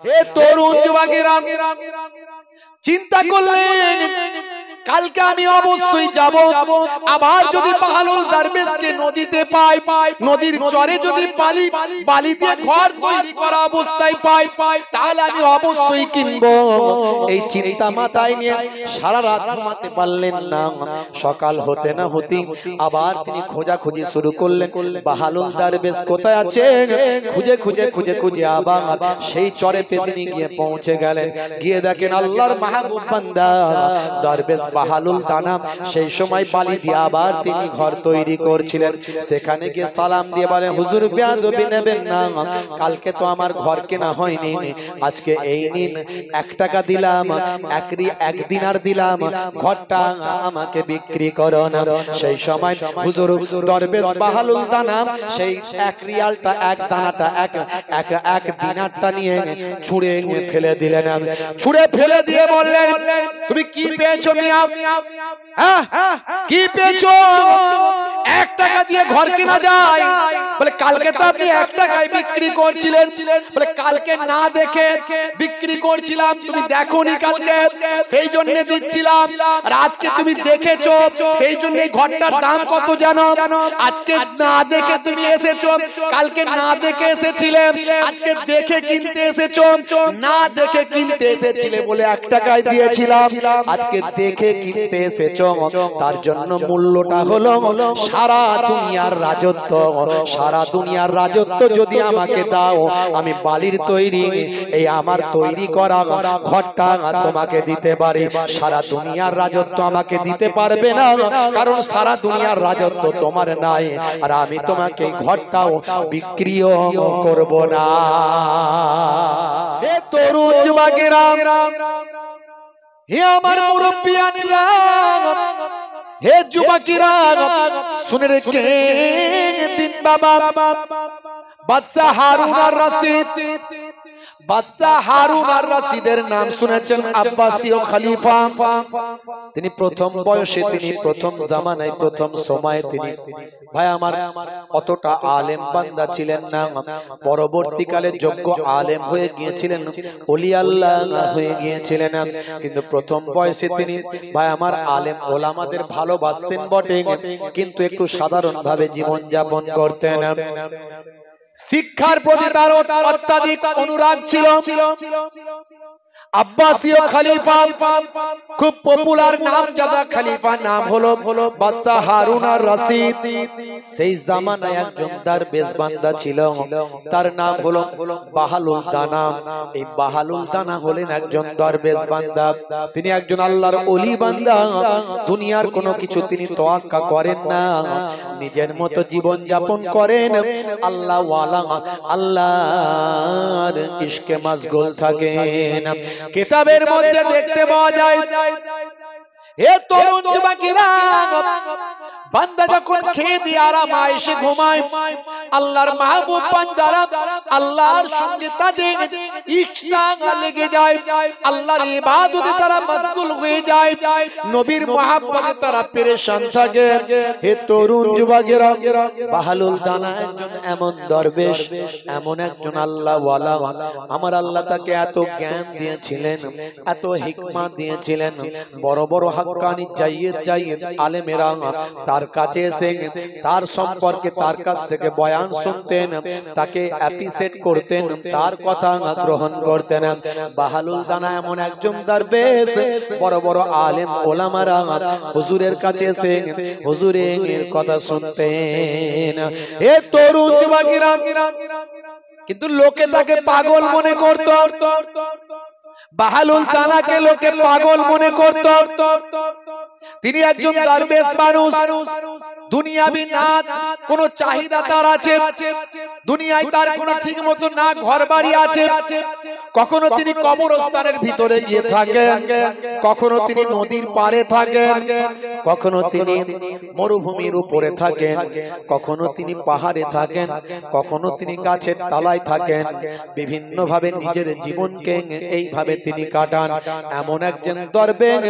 হে তরুণ যুবকেরা, চিন্তা করলেন কালকে আমি অবশ্যই যাব। আবার যদি বাহালুল দরবেশকে নদীতে পাই, নদীর চরে যদি বালিতে ঘর তৈরি করা অবস্থায় পাই, তাহলে আমি অবশ্যই কিনবো। এই চিন্তা মাথায় নিয়ে সারা রাত ঘুমাতে পারলেন না। সকাল হতে না হতেই আবার তিনি খোঁজাখুঁজি শুরু করলেন, বাহালুল দরবেশ কোথায় আছেন। খুঁজে খুঁজে খুঁজে খুঁজে আবার সেই চরেতে তিনি গিয়ে পৌঁছে গেলেন। গিয়ে দেখেন আল্লাহর মাহবুব বান্দা দরবেশ বাহালুল দানা সেই সময় বালি দিয়ে আবার তিনি ঘর তৈরি করছিলেন। সেখানে গিয়ে সালাম দিয়ে বলেন, হুজুর বেয়াদবি নেবেন না, কালকে তো আমার ঘর কেনা হয়নি, আজকে এই নিন 1 টাকা দিলাম, এক দিনার দিলাম, ঘরটা আমাকে বিক্রি করুন। সেই সময় হুজুর দরবেশ বাহালুল দানা সেই 1 রিয়ালটা, 1 দানাটা, এক দিনারটা নিয়ে ছুঁড়ে ফেলে দিলেন। ছুঁড়ে ফেলে দিয়ে বললেন, তুমি কি পেয়েছো মিয়া? কি পেয়েছো? 1 টাকা দিয়ে ঘর কেনা যায়? বলে কালকে তো আপনি 1 টাকায় বিক্রি করছিলেন। বলে কালকে না দেখে বিক্রি করছিলাম, তুমি দেখোনি কালকে, সেই জন্য দিচ্ছিলাম। আর আজকে তুমি দেখেছো, সেই জন্য এই ঘরটার দাম কত জানো? আজকে না দেখে তুমি এসেছো, কালকে না দেখে এসেছিলে, আজকে দেখে কিনতে এসেছো। না দেখে কিনতে এসেছিলে বলে 1 টাকায় দিয়েছিলাম, আজকে দেখে কিনতে এসেছো, তার জন্য মূল্যটা হলো সারা দুনিয়ার রাজত্ব। সারা দুনিয়ার রাজত্ব যদি আমাকে দাও, আমি বালির তৈরি এই আমার তৈরি করা ঘরটা তোমাকে দিতে পারি। সারা দুনিয়ার রাজত্ব আমাকে দিতে পারবে না, কারণ সারা দুনিয়ার রাজত্ব তোমার নাই, আর আমি তোমাকে ঘরটাও বিক্রিও করব না। হে তরুণ যুবকেরা, হে আমার মুরব্বিয়ানেরা, হে যুবকেরা, শুনে রেখে দিন বাবা, বাদশাহ হারুন আর রশিদ, বাদশাহ হারুন আর রশিদের নাম শুনেছেন, আব্বাসীয় খলিফা। তিনি প্রথম বয়সে, তিনি প্রথম জামানায়, প্রথম সময়ে তিনি ভাই আমার অতটা আলেম বান্দা ছিলেন না। পরবর্তীকালে যোগ্য আলেম হয়ে গিয়েছিলেন, ওলি আল্লাহ হয়ে গিয়েছিলেন, কিন্তু প্রথম বয়সে তিনি ভাই আমার আলেম ওলামাদের ভালোবাসতেন বটে, কিন্তু একটু সাধারণ ভাবে জীবন যাপন করতেন। শিক্ষার প্রতি তার অত্যাধিক অনুরাগ ছিল। আব্বাসীয় খলিফা, খুব পপুলার নাম জাদা খলিফা, নাম হলো বাদশাহ হারুন আর রশিদ। সেই জামানায় একজন দরবেশ বান্দা ছিল, তার নাম হলো বাহালুল দানা। এই বাহালুল দানা হলেন একজন দরবেশ বান্দা, তিনি একজন আল্লাহর ওলি বান্দা। দুনিয়ার কোনো কিছু তিনি তোয়াক্কা করেন না, নিজের মতো জীবন যাপন করেন, আল্লাহ ওয়ালা, আল্লাহর ইশকে মশগুল থাকেন। কিতাবের মধ্যে দেখতে পাওয়া যায়, হে তরুণ যুবকেরা, বান্দা যখন খেয়ে দিয়ে আরাম এসে ঘুমায়, আল্লাহর মাহবুব বান্দারা আল্লাহর সঙ্গে তাদের ইশক লেগে যায়, আল্লাহর ইবাদতে তারা মশগুল হয়ে যায়, নবীর মহব্বতে তারা পেরেশান থাকে। হে তরুণ যুবকেরা, বাহালুল দানা একজন এমন দরবেশ, এমন একজন আল্লাহ ওয়ালা, আমার আল্লাহ তাকে এত জ্ঞান দিয়েছিলেন, এত হিকমা দিয়েছিলেন। বড় বড় হাক্কানি জাইয়েদ আলেমেরা তার কাছে এসে তার সম্পর্কে, তার কাছ থেকে বয়ান শুনতেন, তাকে অ্যাপ্রিসিয়েট করতেন, তার কথা গ্রহণ করতেন। বাহালুল দানা এমন একজন দরবেশ, বড় বড় আলেম ওলামারা হুজুরের কাছে এসে হুজুরের কথা শুনতেন। হে তরুণ যুবকেরা, কিন্তু লোকে তাকে পাগল মনে করত। বাহালুল দানাকে লোকে পাগল মনে করত। তিনি একজন দরবেশ মানুষ, দুনিয়াবি না কোনো চাহিদা তার আছে, দুনিয়ায় তার কোনো ঠিক মতো না ঘর বাড়ি আছে। কখনো তিনি কবরস্থানের ভিতরে গিয়ে থাকেন, কখনো তিনি নদীর পাড়ে থাকেন, কখনো তিনি মরুভূমির উপরে থাকেন, কখনো তিনি পাহাড়ে থাকেন, কখনো তিনি গাছের তলায় থাকেন। বিভিন্ন ভাবে নিজের জীবনকে এইভাবে তিনি কাটান। এমন একজন দরবেশ,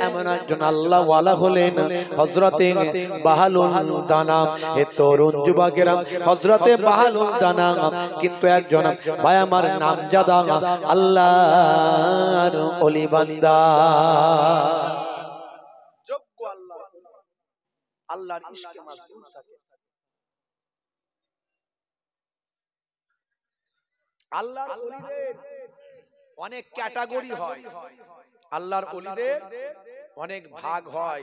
এমন একজন আল্লাহ ওয়ালা হলেন হযরতে বাহালুল দানা। হে তরুণ যুবকেরা, হযরতে বাহালুল দানা কিন্তু একজন ভাই আমার নামজাদা আল্লাহর ওলি বান্দা, যোগ্য আল্লাহর ইশকে মাসগুল থাকে। আল্লাহর ওলিদের অনেক ক্যাটাগরি হয়, আল্লাহর ওলিদের অনেক ভাগ হয়।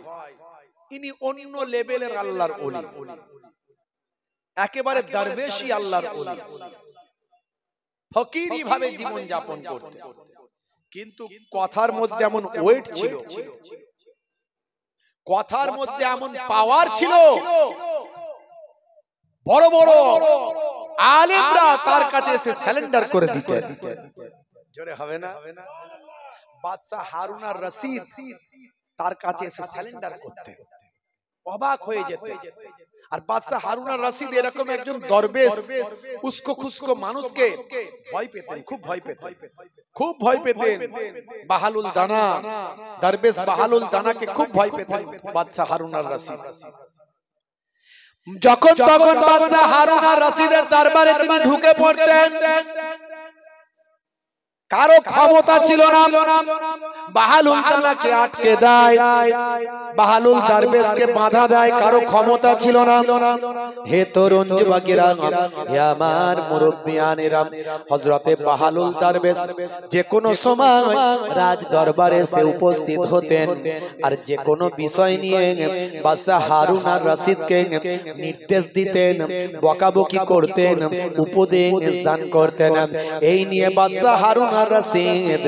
ইনি অন্য লেভেলের আল্লাহর ওলি, একেবারে দরবেশী আল্লাহর ওলি, ফকিরি ভাবে জীবন যাপন করতে, কিন্তু কথার মধ্যে এমন ওয়েট ছিল, কথার মধ্যে এমন পাওয়ার ছিল, বড় বড় আলেমরা তার কাছে এসে সারেন্ডার করে দিতেন। জোরে হবে না? বাদশা হারুন আর রশিদ তার কাছে এসে সারেন্ডার করতেন, অবাক হয়ে যেতেন। আর বাদশা হারুন আর রশিদ এরকম একজন দরবেশ, উস্কো খুস্কো মানুষকে ভয় পেতেন, খুব ভয় পেতেন, খুব ভয় পেতেন। বাহালুল দানা, দরবেশ বাহালুল দানাকে খুব ভয় পেতেন বাদশা হারুন আর রশিদ। যখন তখন বাদশা হারুন আর রশিদের দরবারে তিনি ঢুকে পড়তেন, কারো ক্ষমতা ছিল না বাহালুল দানাকে আটকে দেয়, বাহালুল দরবেশকে বাধা দেয়, কারো ক্ষমতা ছিল না। হে তরুণ যুবকেরা, হে আমার মুরব্বিয়ানেরা, হযরতে বাহালুল দরবেশ যে কোনো সময় রাজ দরবারে সে উপস্থিত হতেন, আর যে কোনো বিষয় নিয়ে বাদশা হারুন আর রশিদকে নির্দেশ দিতেন, বকাবকি করতেন, উপদেশ দান করতেন। এই নিয়ে বাদশা হারুন আর রশিদ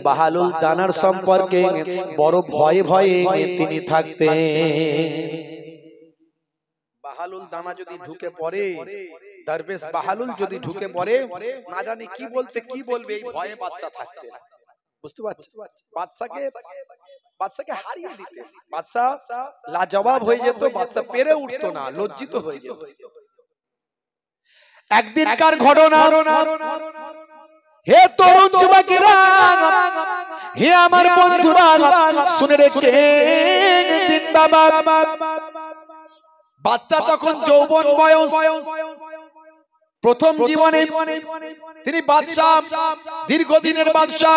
বাহালুল দানার সম্পর্কে বড় ভয়ে ভয়ে তিনি থাকতেন। বাহালুল দানা যদি ঢুকে পড়ে, দরবেশ বাহালুল যদি ঢুকে পড়ে, না জানি কি বলতে কি বলবে, এই ভয়ে বাদশা থাকতেন। বুঝতে পারছেন? বাদশাকে হারিয়ে দিতে, বাদশা লাজবাব হয়ে যেত, বাদশা পেরে উঠতো না, লজ্জিত হয়ে যেত। একদিনকার ঘটনা, হে তরুণ যুবকেরা, হে আমার বন্ধুরা, শুনে রেখে দিন বাবা, বাচ্চা তখন যৌবন বয়স, প্রথম জীবনে তিনি বাদশা, দীর্ঘদিনের বাদশা।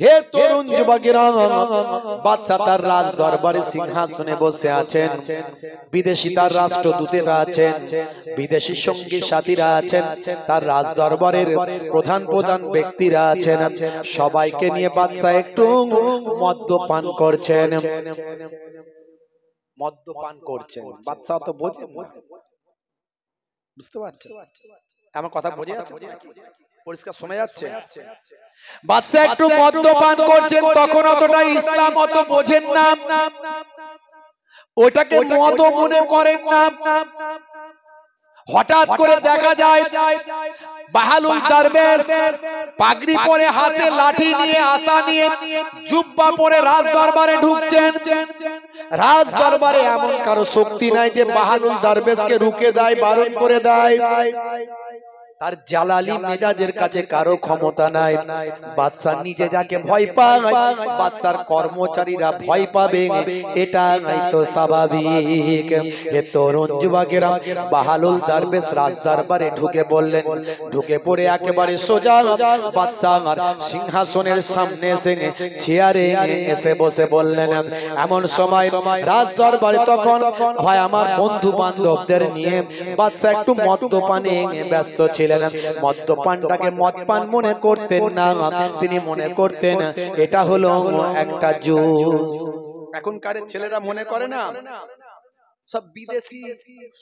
হে তরুণ যুবকেরা, বাদশা তার রাজ দরবারে সিংহাসনে বসে আছেন, বিদেশি তার রাষ্ট্রদূতেরা আছেন, বিদেশি সঙ্গী সাথীরা আছেন, তার রাজ দরবারের প্রধান প্রধান ব্যক্তিরা আছেন। সবাইকে নিয়ে বাদশা একটু মদ্যপান করছেন, মদ্যপান করছেন। বাদশা তো বোঝে না, বুঝতে পারছেন আমার কথা? বোঝা যাচ্ছে, পরিষ্কার শোনা যাচ্ছে? বাদশা একটু মদ্যপান করছেন, তখন অতটা ইসলাম অত বোঝেন না, ওটাকে মদ মনে করেন না। হঠাৎ করে দেখা যায় বাহালুল দরবেশ পাগড়ি পরে, হাতে লাঠি নিয়ে, আসা নিয়ে, জুব্বা পরে রাজ দরবারে ঢুকছেন। রাজ দরবারে এমন কারো শক্তি নাই যে বাহালুল দরবেশকে রুখে দেয়, বারণ করে দেয়। তার জালালি মেজাজের কাছে কারো ক্ষমতা নাই। বাদশা নিজে যাকে ভয় পায়, বাদশার কর্মচারীরা ভয় পাবে, এটা নাই তো স্বাভাবিক। হে তরুণ যুবকেরা, বাহালুল দরবেশ রাজ দরবারে ঢুকে বললেন, ঢুকে পড়ে একেবারে সোজা বাদশার সিংহাসনের সামনে এসে চেয়ারে এসে বসে বললেন। এমন সময় রাজ দরবারে তখন হয় আমার বন্ধু বান্ধবদের নিয়ে বাদশা একটু মদ্যপানে ব্যস্ত ছিলেন। মদ্যপানটাকে মদপান মনে করতেন না, তিনি মনে করতেন এটা হলো একটা জুস। এখনকার ছেলেরা মনে করে না, সব বিদেশি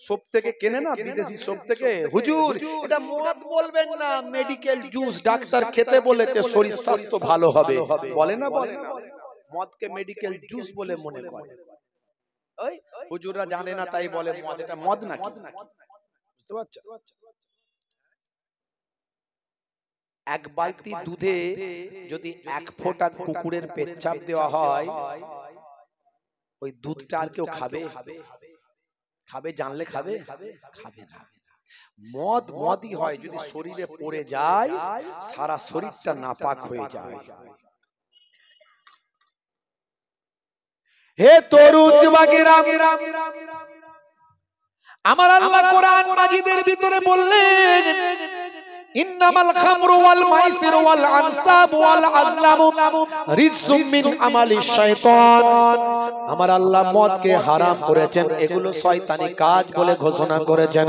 শপ থেকে কেনে না, বিদেশি শপ থেকে। হুজুর এটা মদ বলবেন না, মেডিকেল জুস, ডাক্তার খেতে বলেছে, শরীর স্বাস্থ্য ভালো হবে। বলে না, বলে না, মদকে মেডিকেল জুস বলে মনে করে। ওই হুজুররা জানে না তাই বলে মদ, এটা মদ না। বুঝতে পারছো? এক বালতি দুধে যদি এক ফোঁটা কুকুরের পেচ্ছাপ দেওয়া হয়, ওই দুধটা আর কেউ খাবে? খাবে জানলে খাবে? খাবে না। মদ মদই হয়, যদি শরীরে পড়ে যায় সারা শরীরটা নাপাক হয়ে যায়। হে তরুণ যুবকেরা, আমার আল্লাহ কোরআন মাজিদের ভিতরে বললেন, ইন্নামাল খামরু ওয়াল মাইসিরু ওয়াল আনসাবু ওয়াল আজলামু রিজসুম মিন আমালিশ শাইতান। আমার আল্লাহ মদকে হারাম করেছেন, এগুলো শয়তানি কাজ বলে ঘোষণা করেছেন।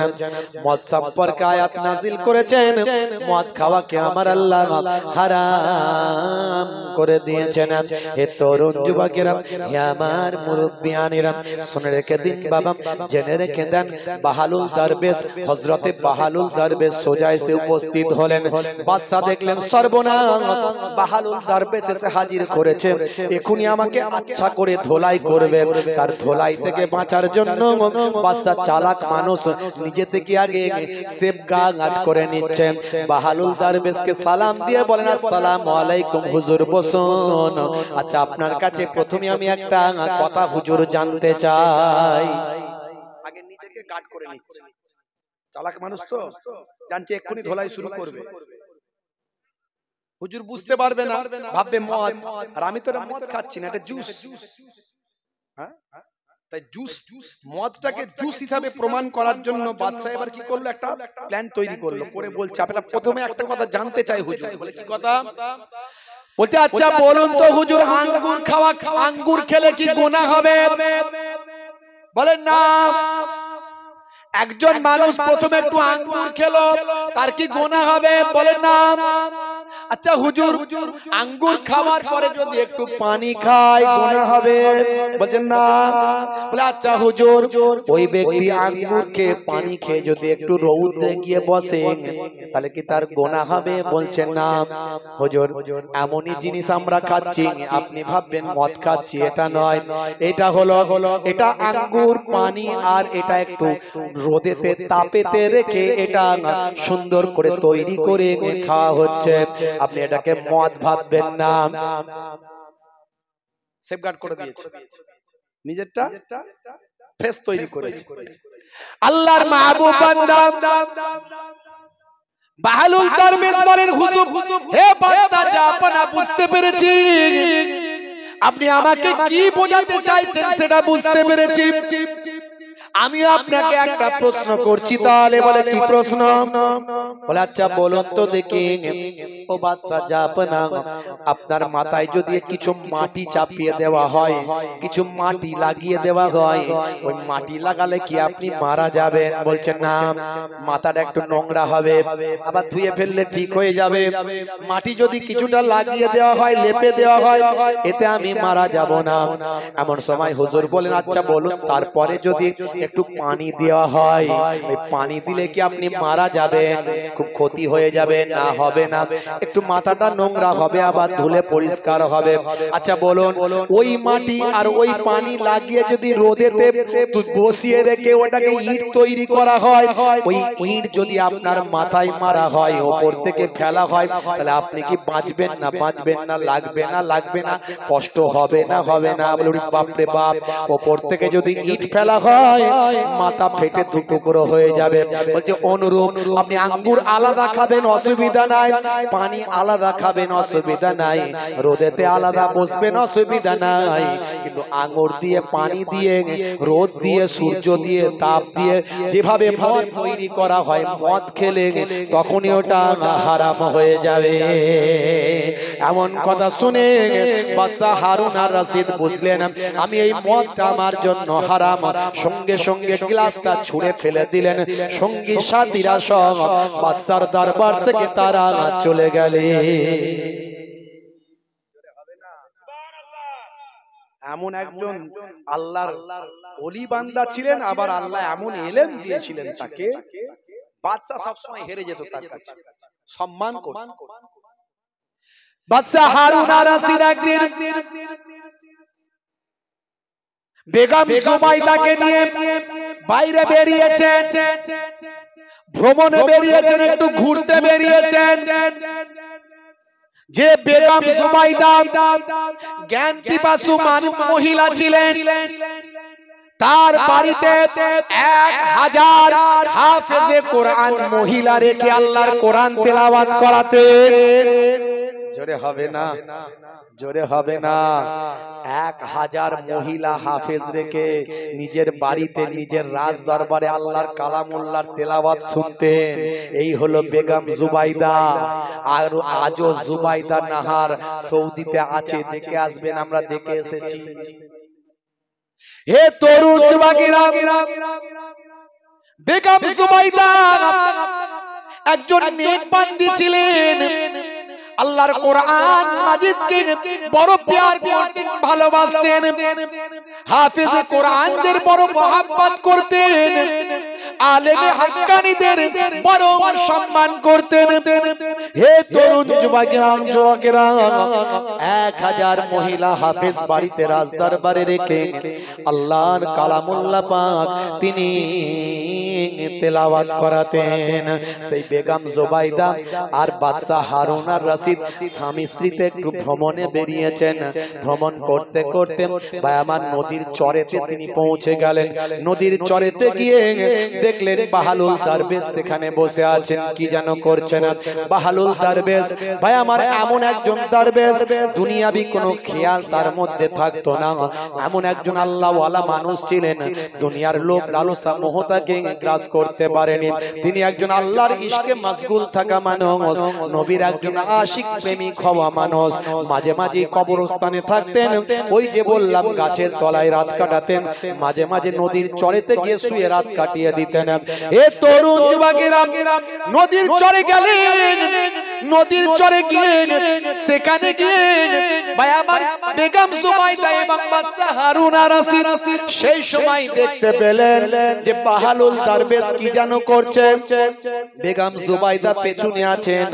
মদ সম্পর্কে আয়াত নাজিল করেছেন, মদ খাওয়াকে আমার আল্লাহ হারাম করে দিয়েছেন। হে তরুণ যুবকেরা, হে আমার মুরব্বিয়ানেরা, শুনে রেখে দিন বাবা, জেনে রেখে দেন, বাহালুল দরবেশ, হযরতে বাহালুল দরবেশ সোজা এসে উপস্থিত হলেন। বাদশা দেখলেন সর্বনাশ, বাহালুল দরবেশ এসে হাজির করেছে, এখনি আমাকে আচ্ছা করে ধোলাই করবে। তার ধোলাই থেকে বাঁচার জন্য বাদশা চালাক মানুষ, নিজে থেকে আগে সেফগার্ড করে নিচ্ছেন। বাহালুল দরবেশকে সালাম দিয়ে বলেন, আসসালামু আলাইকুম হুজুর, বসুন। আচ্ছা, আপনার কাছে প্রথমে আমি একটা কথা হুজুর জানতে চাই। আগে নিজেকে গার্ড করে নিচ্ছে, চালাক মানুষ তো জানছে এক্ষুনি ধোলাই শুরু করবে। হুজুর বুঝতে পারবে না, ভাববে মদ, আর আমি তো মদ খাচ্ছি না, এটা জুস। হ্যাঁ, তাই জুস, মদটাকে জুস হিসাবে প্রমাণ করার জন্য বাদশা এবার কি করলো, একটা প্ল্যান তৈরি করলো। করে বলছে, আপনারা প্রথমে একটা কথা জানতে চাই হুজুর। বলে কি কথা? বলতে আচ্ছা বলুন তো হুজুর, আঙ্গুর খাওয়া, আঙ্গুর খেলে কি গুনাহ হবে? বলেন না। একজন মানুষ প্রথমে একটু আঙ্গুর খেলো, তার কি গুনাহ হবে? বলেন না। আচ্ছা হুজুর, আঙ্গুর খাওয়ার পরে যদি একটু পানি খায় গুনাহ হবে? বলেন না। বলে আচ্ছা হুজুর, ওই ব্যক্তি আঙ্গুর খেয়ে পানি খেয়ে যদি একটু রৌদ্রে গিয়ে বসে, তাহলে কি তার গুনাহ হবে? বলছেন না। হুজুর, এমনই জিনিস আমরা খাচ্ছি, আপনি ভাববেন মদ খাচ্ছি, এটা নয়। এটা হলো, এটা আঙ্গুর, পানি, আর এটা একটু রোদেতে তাপেতে রেখে এটা সুন্দর করে তৈরি করে খাওয়া হচ্ছে, আপনি এটাকে মদ ভাববেন না। সেফগার্ড করে দিয়েছে, নিজেরটা ফেস তৈরি করেছে। আল্লাহর মাহবুব বান্দা বাহালুল দরবেশ বলেন, হুজুর, হে বাদশা জাহাপনা, বুঝতে পেরেছি আপনি আমাকে কি বোঝাতে চাইছেন, সেটা বুঝতে পেরেছি। আমি আপনাকে একটা প্রশ্ন করছি, তাহলে বলে কি প্রশ্ন? বলে আচ্ছা বলুন তো দেখি, ও বাদশা জাহাপনা, আপনার মাথায় যদি কিছু মাটি চাপিয়ে দেওয়া হয়, কিছু মাটি লাগিয়ে দেওয়া হয়, ওই মাটি লাগালে কি আপনি মারা যাবেন? বলছেন না, মাথাটা একটু নোংরা হবে, আবার ধুয়ে ফেললে ঠিক হয়ে যাবে। মাটি যদি কিছুটা লাগিয়ে দেওয়া হয়, লেপে দেওয়া হয়, এতে আমি মারা যাব না। এমন সময় হুজুর বলেন, আচ্ছা বলুন, তারপরে যদি একটু পানি দেওয়া হয়, ওই পানি দিলে কি আপনি মারা যাবেন? খুব ক্ষতি হয়ে যাবে? না, হবে না, একটু মাথাটা নোংরা হবে, আবার ধুলে পরিষ্কার হবে। আচ্ছা বলুন, ওই মাটি আর ওই পানি লাগিয়ে যদি রোদেতে বসিয়ে রেখে ওটাকে ইট তৈরি করা হয়, ওই ইট যদি আপনার মাথায় মারা হয়, ওপর থেকে ফেলা হয়, তাহলে আপনি কি বাঁচবেন? না বাঁচবেন না? লাগবে না লাগবে না? কষ্ট হবে না হবে না? বলি বাপরে বাপ, ওপর থেকে যদি ইট ফেলা হয়, মাথা ফেটে দু টুকরো হয়ে যাবে। বলছে অনুরূপ আপনি আঙ্গুর আলাদা খাবেন, অসুবিধা নাই, পানি আলাদা খাবেন, অসুবিধা নাই, রোদেতে আলাদা বসবেন, অসুবিধা নাই, কিন্তু আঙ্গুর দিয়ে, পানি দিয়ে, রোদ দিয়ে, সূর্য দিয়ে, তাপ দিয়ে যেভাবে মদ তৈরি করা হয়, মদ খেলে তখনই ওটা হারাম হয়ে যাবে। এমন কথা শুনে বাদশা হারুন আর রশিদ বুঝলেন, আমি এই মদটা আমার জন্য হারাম। সঙ্গে সঙ্গে গ্লাসটা ছুঁড়ে ফেলে দিলেন, সঙ্গী সাথীরা সব বাদশার দরবার থেকে তারা চলে গেলে। এমন একজন আল্লাহর ওলি বান্দা ছিলেন, আবার আল্লাহ এমন ইলম দিয়েছিলেন তাকে, বাদশা সবসময় হেরে যেত তার কাছে, সম্মান করত। বাদশা হারুন আর রশিদ একদিন বেগম জুবাইদাকে নিয়ে বাইরে বেরিয়েছেন, ভ্রমণে বেরিয়েছেন, একটু ঘুরতে বেরিয়েছেন। যে বেগম জুবাইদা জ্ঞান পিপাসু মহিলা ছিলেন, তার বাড়িতে 1000 হাফেজে কোরআন মহিলা রেখে আল্লাহর কোরআন তেলাওয়াত করাতেন। জোরে হবে না, জোরে হবে না। 1000 মহিলা হাফেজ রেখে নিজের বাড়িতে নিজের রাজ দরবারে আল্লাহর কালামুল্লাহর তেলাওয়াত শুনতেন। এই হলো বেগম জুবাইদা। আর আজও জুবাইদা নাহার সৌদিতে আছে, দেখে আসবেন, আমরা দেখে এসেছি। হে তরুণ যুবকেরা, বেগম জুবাইদা একজন নেক বান্দি ছিলেন। আল্লাহর কোরআন মাজিদকে বড় প্যার করতেন, ভালোবাসতেন। হাফেজে কোরআনদের বড় মহব্বত করতেন। আলেমে হাক্কানীদের বড় সম্মান করতেন। হে তরুণ যুবকেরা, 1000 মহিলা হাফেজ বাড়িতে রাজ দরবারে রেখে আল্লাহর কালামুল্লাহ পাক তিনি তেলাওয়াত করাতেন। সেই বেগম জুবাইদা আর বাদশা হারুন আর রশিদ স্বামী স্ত্রীতে একটু ভ্রমণে বেরিয়েছেন। ভ্রমণ করতে করতে ভাই আমার নদীর চরেতে তিনি পৌঁছে গেলেন। নদীর চরেতে গিয়ে দেখলেন বাহালুল দরবেশ সেখানে বসে আছেন, কি যেন করছেন। বাহালুল দরবেশ ভাই আমার এমন একজন দরবেশ, দুনিয়াবি কোনো খেয়াল তার মধ্যে থাকতো না। এমন একজন আল্লাহওয়ালা মানুষ ছিলেন, দুনিয়ার লোভ লালসা মোহতাকে গ্রাস করতে পারেনি। তিনি একজন আল্লাহর ইশকে মশগুল থাকা মানুষ, নবীর একজন আশিক প্রেমিক হওয়া মানুষ। মাঝে মাঝে কবরস্থানে থাকতেন, ওই যে বললাম গাছের তলায় রাত কাটাতেন, মাঝে মাঝে নদীর চরেতে গিয়ে শুয়ে রাত কাটিয়ে দিতেন। এ তরুণ যুবকেরা নদীর চরে গেলেন। নদীর চরে গিয়ে সেখানে গিয়ে ভাই আমার বেগম জুবাইদা এবং বাদশা হারুন আর রশিদ সেই সময় দেখতে পেলেন যে বাহালুল দরবেশ কি যেন করছে। বেগম জুবাইদা পেছনে আছেন,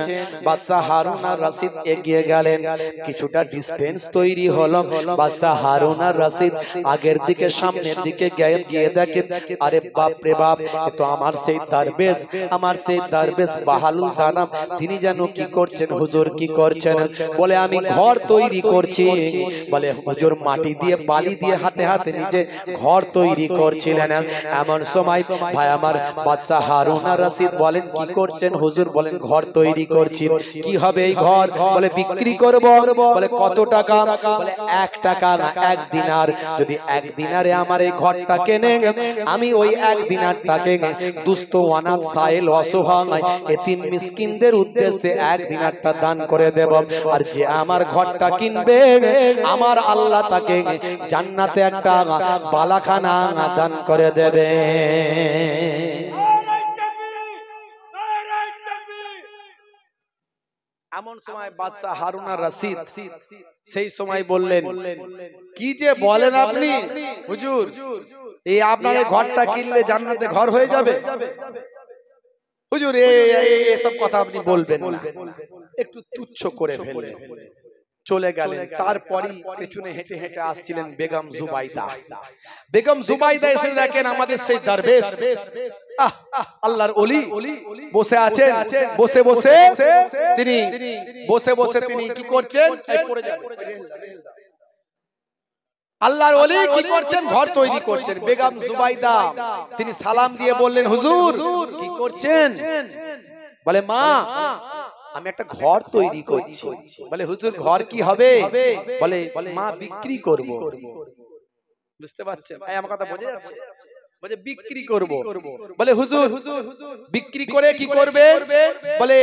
বাদশা হারুন আর রশিদ এগিয়ে গেলেন। কিছুটা ডিসটেন্স তৈরি হলো। বাদশা হারুন আর রশিদ আগের দিকে সামনের দিকে গিয়ে দেখে, আরে বাপ রে বাপ, এ তো আমার সেই দরবেশ, আমার সেই দরবেশ বাহালুল দানাম, তিনি যেন কি করছেন। হুজুর কি করছেন? বলে আমি ঘর তৈরি করছি। বলে হুজুর মাটি দিয়ে বালি দিয়ে হাতে হাতে নিজে ঘর তৈরি করছিলেন। এমন সময় ভাই আমার বাদশা হারুন আর রশিদ বলেন, কি করছেন হুজুর? বলেন ঘর তৈরি করছি। কি হবে এই ঘর? বলে বিক্রি করব। বলে কত টাকা? বলে 1 টাকা না 1 দিনার। যদি 1 দিনারে আমার এই ঘরটা কেনে, আমি ওই 1 দিনারটাকে দুস্থ অনাথ সাইল অসহায় এতিম মিসকিনদের উদ্দেশ্যে 1 দিনারটা দান করে দেব। আর যে আমার ঘরটা কিনবে, আমার আল্লাহ তাকে জান্নাতে একটা বালাখানা দান করে দেবে। এমন সময় বাদশা হারুন আর রশিদ সেই সময় বললেন, কি যে বলেন আপনি হুজুর, এই আপনার ঘরটা কিনলে জান্নাতে ঘর হয়ে যাবে? হুজুর এসব কথা আপনি বলবেন না। একটু তুচ্ছ করে ফেললেন, চলে গেলেন। তারপরই পেছনে হেঁটে হেঁটে আসছিলেন বেগম জুবাইদা। বেগম জুবাইদা এসে দেখেন আমাদের সেই দরবেশ আল্লাহর ওলি বসে আছেন। বসে বসে তিনি কি করছেন? আল্লাহর ওলি কি করছেন? ঘর তৈরি করছেন। বেগম জুবাইদা তিনি সালাম দিয়ে বললেন, হুজুর কি করছেন? বলে মা, আমি একটা ঘর তৈরি করছি। বলে হুজুর ঘর কি হবে? বলে মা বিক্রি করব। বুঝতে পারছেন? আমার কথা বোঝা যাচ্ছে? বলে বিক্রি করব। বলে হুজুর বিক্রি করে কি করবে? বলে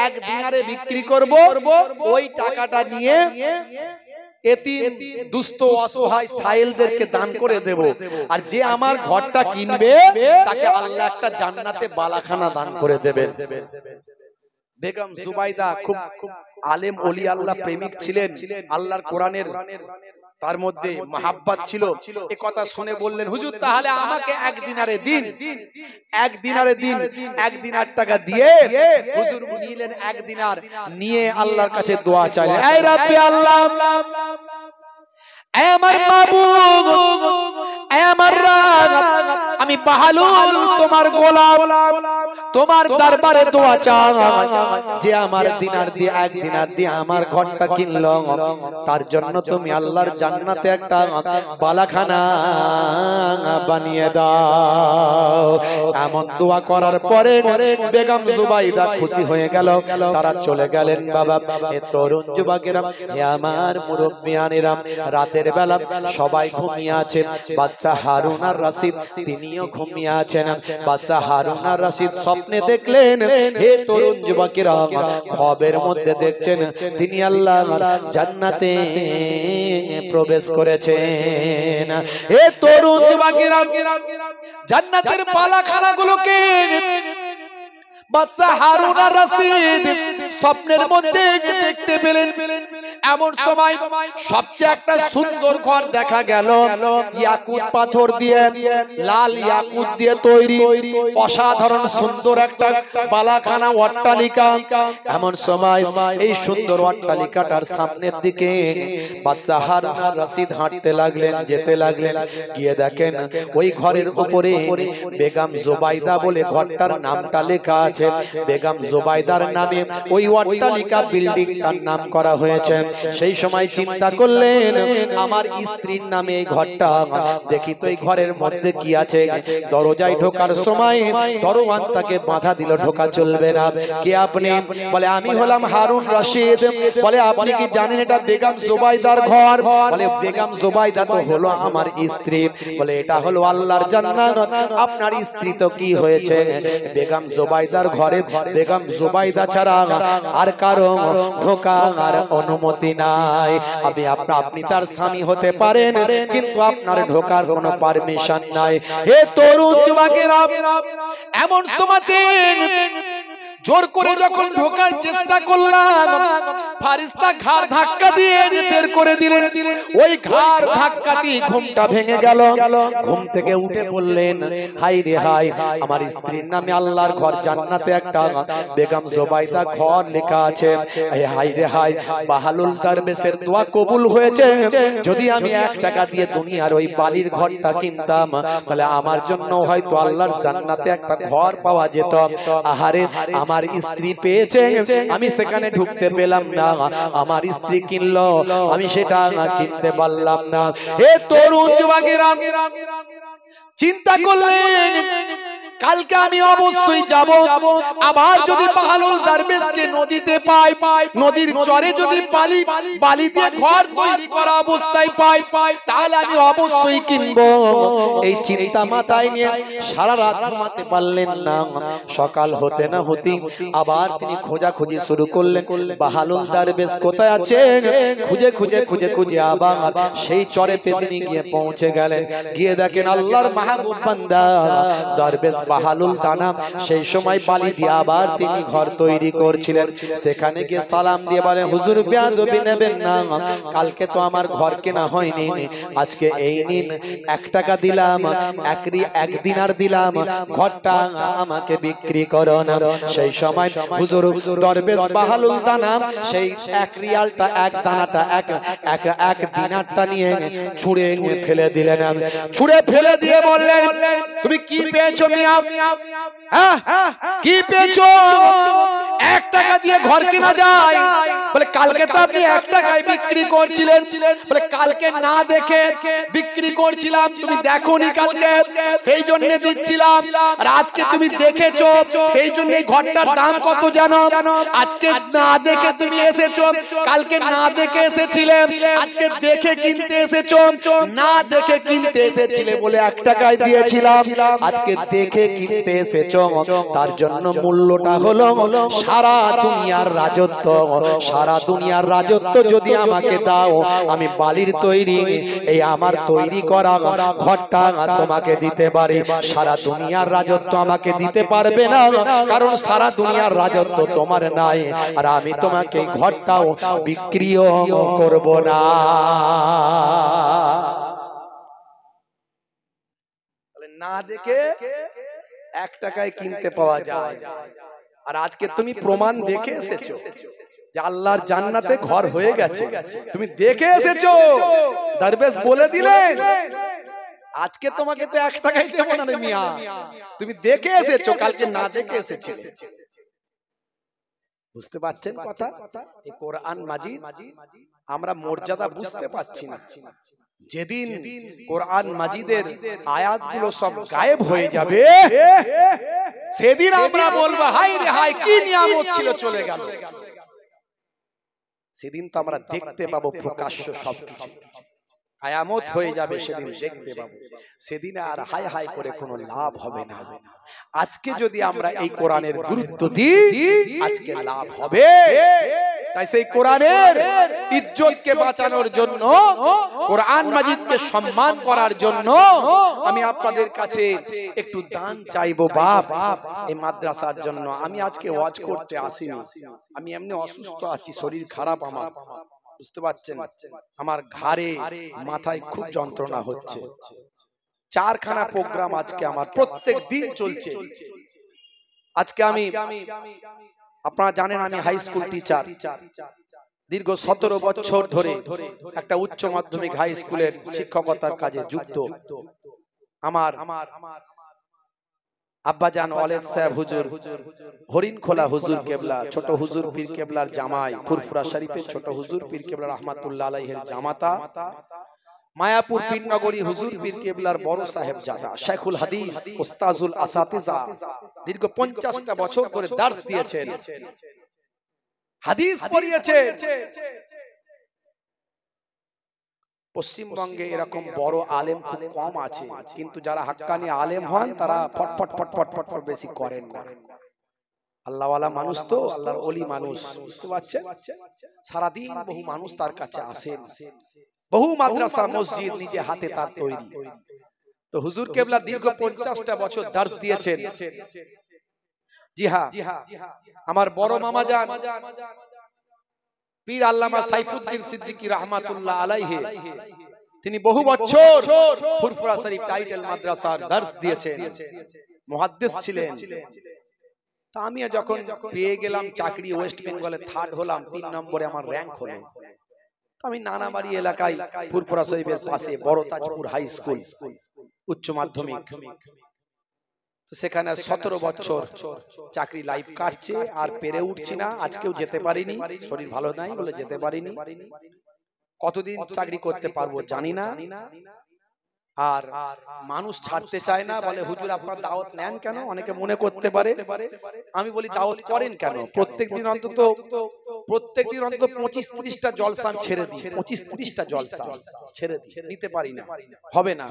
1 দিনারে বিক্রি করব, ওই টাকাটা নিয়ে এতিম দুস্থ অসহায় সাইলদেরকে দান করে দেব। আর যে আমার ঘরটা কিনবে তাকে আল্লাহ একটা জান্নাতে বালাখানা দান করে দেবে। বেগম জুবাইদা খুব আলেম ওলি আল্লাহ প্রেমিক ছিলেন। আল্লাহর কোরআনের তার মধ্যে মহাব্বত ছিল। এই কথা শুনে বললেন, হুজুর তাহলে আমাকে 1 দিনারে দিন। 1 দিনারে দিন। 1 দিনার টাকা দিয়ে হুজুর নিলেন 1 দিনার, নিয়ে আল্লাহর কাছে দোয়া চাইলেন, এই রব্বি আল্লাহ, এই আমার মাবুদ, আমি বাহালুল তোমার গোলাম, তোমার দরবারে দোয়া চাই যে আমার দিনার দিয়ে এক দিনার দিয়ে আমার ঘরটা কিনলো, তার জন্য তুমি আল্লাহর জান্নাতে একটা বালাখানা বানিয়ে দাও। এমন দোয়া করার পরে বেগম জুবাইদা খুশি হয়ে গেল, তারা চলে গেলেন। বাবা, এ তরুণ যুবকেরা, এ আমার মুরব্বিয়ানেরা, রাতের বেলা সবাই ঘুমিয়ে আছে। বাদশা হারুন আর রশিদ তিনিও ঘুমিয়ে আছেন। বাদশা হারুন আর রশিদ স্বপ্নে দেখলেন, হে তরুণ যুবকেরা, খ্বাবের মধ্যে দেখছেন তিনি আল্লাহর জান্নাতে প্রবেশ করেছেন। হে তরুণ যুবকেরা, জান্নাতের পালাখানাগুলোকে বাদশা হারুন আর রশিদ স্বপ্নের মধ্যে দেখতে পেলেন। এমন সময় সবচেয়ে একটা সুন্দর ঘর দেখা গেল, ইয়াকুত পাথর দিয়ে, লাল ইয়াকুত দিয়ে তৈরি, অসাধারণ সুন্দর একটা বালাখানা অট্টালিকা। এমন সময় এই সুন্দর অট্টালিকাটার সামনের দিকে বাদশা হারুন আর রশিদ হাঁটতে লাগলেন, যেতে লাগলেন। গিয়ে দেখেন ওই ঘরের উপরে বেগম জুবাইদা বলে ঘরটার নামটা লেখা আছে। বেগম জুবাইদার নামে ওই অট্টালিকা বিল্ডিংটার নাম করা হয়েছে। সেই সময় চিন্তা করলেন, আমার স্ত্রীর নামে এই ঘরটা, দেখি তো এই ঘরের মধ্যে কি আছে। দরজায় ঢোকার সময় দরওয়ান তাকে বাধা দিল, ঢোকা চলবে না। কে আপনি? বলে আমি হলাম হারুন রশিদ। বলে আপনি কি জানেন এটা বেগম জুবাইদার ঘর? বলে বেগম জুবাইদা তো হলো আমার স্ত্রী। বলে এটা হলো আল্লাহর জান্নাত, আপনার স্ত্রী তো কি হয়েছে? বেগম জুবাইদার ঘরে বেগম জুবাইদা ছাড়া আর কারো ঢোকার অনুমতি নাই। আপনি তার স্বামী হতে পারেন, কিন্তু আপনার ঢোকার কোনো পারমিশন নাই। হে তরুণ যুবকেরা, এমন সময়তে জোর করে যখন ঢোকার চেষ্টা করলাম, ফারিস্তা ঘাড় ধাক্কা দিয়ে বের করে দিলেন। ওই ঘাড় ধাক্কাতেই ঘুমটা ভেঙে গেল। ঘুম থেকে উঠে বললেন, হাই রে হাই, আমার স্ত্রীর নামে আল্লাহর ঘর জান্নাতে একটা বেগম জুবাইদা ঘর লেখা আছে। হাই রে হাই, বাহালুল দরবেশের দোয়া কবুল হয়েছে। যদি আমি 1 টাকা দিয়ে দুনিয়ার ওই বালির ঘরটা কিনতাম, তাহলে আমার জন্য হয়তো আল্লাহর জান্নাতে একটা ঘর পাওয়া যেত। আহারে, আমার স্ত্রী পেয়েছে, আমি সেখানে ঢুকতে পেলাম না। আমার স্ত্রী কিনলো, আমি সেটা কিনতে পারলাম না। হে তরুণ যুবকেরা, চিন্তা করলেন কালকে আমি অবশ্যই যাব। আবার যদি বাহালুল দরবেশকে নদীতে পাই, নদীর চরে যদি বালিতে ঘর তৈরি করা অবস্থায় পাই, তাহলে আমি অবশ্যই কিনবো। এই চিন্তা মাথায় নিয়ে সারা রাত ঘুমাতে পারলেন না। সকাল হতে না হতেই আবার তিনি খোঁজাখুঁজি শুরু করলেন, বাহালুল দরবেশ কোথায় আছেন? খুঁজে খুঁজে খুঁজে খুঁজে আবার সেই চরেতে তিনি গিয়ে পৌঁছে গেলেন। গিয়ে দেখেন আল্লাহর মাহবুব বান্দা দরবেশ বাহালুল দানা সেই সময় বালি দিয়ে আবার তিনি ঘর তৈরি করছিলেন। সেখানে গিয়ে সালাম দিয়ে বলেন, হুজুর বেয়াদবি নেবেন না, কালকে তো আমার ঘর কেনা হয়নি, আজকে এই নিন 1 টাকা দিলাম, 1 দিনার দিলাম, ঘরটা আমাকে বিক্রি করুন। সেই সময় হুজুর দরবেশ বাহালুল দানা সেই 1 রিয়ালটা, 1 দানাটা, 1 দিনারটা নিয়ে ছুঁড়ে ফেলে দিলেন। ছুঁড়ে ফেলে দিয়ে বললেন, তুমি কি পেয়েছো মিয়া? কি পেয়েছো? 1 টাকা দিয়ে ঘর কেনা যায়? বলে কালকে তো আপনি 1 টাকায় বিক্রি করছিলেন। বলে কালকে না দেখে বিক্রি করছিলাম, তুমি দেখোনি কালকে, সেই জন্য দিচ্ছিলাম। আর আজকে তুমি দেখেছো, সেই জন্য এই ঘরটার দাম কত জানো? আজকে না দেখে তুমি এসেছো, কালকে না দেখে এসেছিলে, আজকে দেখে কিনতে এসেছো। না দেখে কিনতে এসেছিলে বলে 1 টাকায় দিয়েছিলাম, আজকে দেখে কিনতে এসেছো, তার জন্য মূল্যটা হলো সারা দুনিয়ার রাজত্ব। সারা দুনিয়ার রাজত্ব যদি আমাকে দাও, আমি বালির তৈরি এই আমার তৈরি করা ঘরটা তোমাকে দিতে পারি। সারা দুনিয়ার রাজত্ব আমাকে দিতে পারবে না, কারণ সারা দুনিয়ার রাজত্ব তোমার নাই, আর আমি তোমাকে ঘরটাও বিক্রিও করব না। না দেখে 1 টাকায় কিনতে পাওয়া যায়। আর আজকে তুমি প্রমাণ দেখে এসেছো যে আল্লাহর জান্নাতে ঘর হয়ে গেছে, তুমি দেখে এসেছো। দরবেশ বলে দিলেন, আজকে তোমাকে তো 1 টাকাই দেব না রে মিয়া, তুমি দেখে এসেছো, কালকে না দেখে এসেছো। বুঝতে পারছেন কথা? এই কোরআন মাজিদ আমরা মর্যাদা বুঝতে পারছি না। যেদিন কোরআন মাজিদের আয়াতগুলো সব গায়েব হয়ে যাবে, সেদিন আমরা বলবো হায় রে হায়, কি নিয়ামত ছিল চলে গেল। সেদিন তো আমরা দেখতে পাবো প্রকাশ্য সবকিছু, আয়ামত হয়ে যাবে, সেদিন দেখতে পাবো। সেদিন আর হায় হায় করে কোনো লাভ হবে না। আজকে যদি আমরা এই কোরআনের গুরুত্ব দিই, আজকে লাভ হবে। তাই সেই কোরআনের ইজ্জতকে বাঁচানোর জন্য, কোরআন মাজিদকে সম্মান করার জন্য আমি আপনাদের কাছে একটু দান চাইবো বাপ, এই মাদ্রাসার জন্য। আমি আজকে ওয়াজ করতে আসিনি, আমি এমনি অসুস্থ আছি, শরীর খারাপ আমার, বুঝতে পারছেন? আমার ঘাড়ে মাথায় খুব যন্ত্রণা হচ্ছে। 4খানা প্রোগ্রাম আজকে আমার প্রত্যেক দিন চলছে। আজকে আমি, আপনারা জানেন আমি হাই স্কুল টিচার, দীর্ঘ 17 বছর ধরে একটা উচ্চ মাধ্যমিক হাই স্কুলের শিক্ষকতার কাজে যুক্ত। আমার আব্বাজান ওয়ালেদ সাহেব হুজুর, হরিণখোলা হুজুর কেবলা, ছোট হুজুর পীর কেবলার জামাই, ফুরফুরা শরীফের ছোট হুজুর পীর কেবলা রহমাতুল্লাহ আলাইহির জামাতা, মায়াপুর পীরনগরী হুজুর পীর কেবলার বড় সাহেবজাদা, শেখুল হাদিস, উস্তাজুল আসাতিজা, দীর্ঘ 50টা বছর ধরে দার্স দিয়েছেন, হাদিস পড়িয়েছেন। পশ্চিমবঙ্গে এরকম বড় আলেম খুব কম আছে, কিন্তু যারা হাক্কানি আলেম হন তারা ফটফট ফটফট ফটফট বেশি করেন না। আল্লাহওয়ালা মানুষ তো, আল্লাহর ওলি মানুষ, বুঝতে পারছেন? সারাদিন বহু মানুষ তার কাছে আসেন, বহু মাদ্রাসা মসজিদ নিজে হাতে তার তৈরি। তো হুজুর কেবলা দীর্ঘ 50টা বছর দার্স দিয়েছেন। জি হ্যাঁ, আমার বড় মামা জান পীর আল্লামা সাইফুদ্দিন সিদ্দিকী রহমাতুল্লাহ আলাইহি, তিনি বহু বছর ফুরফুরা শরীফ টাইটেল মাদ্রাসার দার্স দিয়েছেন, মুহাদ্দিস ছিলেন। তা আমি যখন পেয়ে গেলাম চাকরি, ওয়েস্ট বেঙ্গলে 3rd হলাম, 3 নম্বরে আমার র‍্যাঙ্ক হলো। আমি নানাবাড়ি এলাকায় ফুরফুরা শরীফের পাশে বড় তাজপুর হাই স্কুল উচ্চ মাধ্যমিক, তো সেখানে 17 বছর চাকরি লাইফ কাটছে, আর পেরে উঠছি না। আজকেও যেতে পারিনি, শরীর ভালো নাই বলে যেতে পারিনি। কতদিন চাকরি করতে পারবো জানি না। আর মানুষ ছাড়তে চায় না, বলে হুজুর আপনার দাওয়াত নেন কেন? অনেকে মনে করতে পারে। আমি বলি দাওয়াত করেন কেন? প্রত্যেকদিন অন্তত 25-30টা জলসা ছেড়ে দিই, 25-30টা জলসা ছেড়ে দিই, নিতে পারি না, হবে না।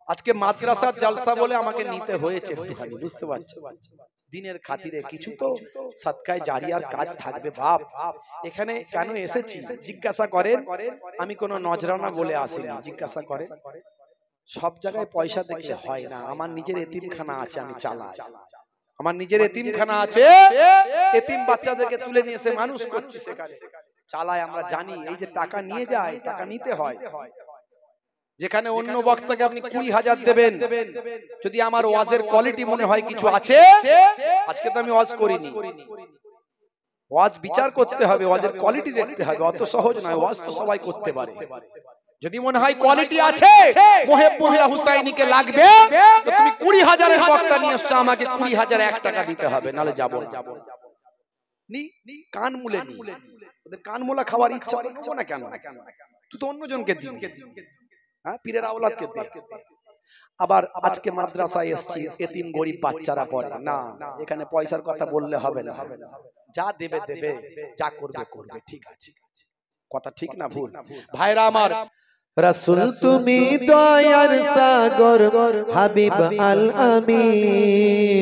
আজকে মাদ্রাসার জলসা বলে আমাকে নিতে হয়েছে একটুখানি, বুঝতে পারছেন? দিনের খাতিরে কিছু তো সাদকায়ে জারিয়ার কাজ থাকবে বাপ। এখানে কেন এসেছি জিজ্ঞাসা করেন, আমি কোনো নজরানা বলে আসিনি, জিজ্ঞাসা করে। সব জায়গায় পয়সা দেখলে হয় না। আমার নিজের এতিমখানা আছে, আমি চালাই। আমার নিজের এতিমখানা আছে, এতিম বাচ্চাদেরকে তুলে নিয়ে এসে মানুষ করছি, সেখানে চালাই। আমরা জানি এই যে টাকা নিয়ে যায়, টাকা নিতে হয়। যেখানে অন্য বক্তাকে আপনি 20,000 দেবেন, যদি আমার ওয়াজের কোয়ালিটি মনে হয় কিছু আছে, আজকে তো আমি ওয়াজ করিনি, ওয়াজ বিচার করতে হবে, ওয়াজের কোয়ালিটি দেখতে হবে, অত সহজ নয়। ওয়াজ তো সবাই করতে পারে, যদি মনে হয় কোয়ালিটি আছে, মুহিব্বুল্লাহ হুসাইনিকে লাগবে, তো তুমি 20,000-এর বক্তা নিয়ে এসছো, আমাকে 20,000 1 টাকা দিতে হবে, নালে যাব না। কান মুলে নি, ওদের কান মোলা খাওয়ার ইচ্ছা করবো না কেন? তুই তো অন্যজনকে দিবি, হ্যাঁ, পীরের আওলাদকে দে। আবার আজকে মাদ্রাসায় এসেছি, এতিম গরিব বাচ্চারা পড়ে না, এখানে পয়সার কথা বললে হবে না। যা দেবে দেবে, যা করবে করবে, ঠিক আছে। কথা ঠিক না ভুল? ভাইরা আমার, রাসূল তুমি দয়ার সাগর, হাবিব আল আমিন,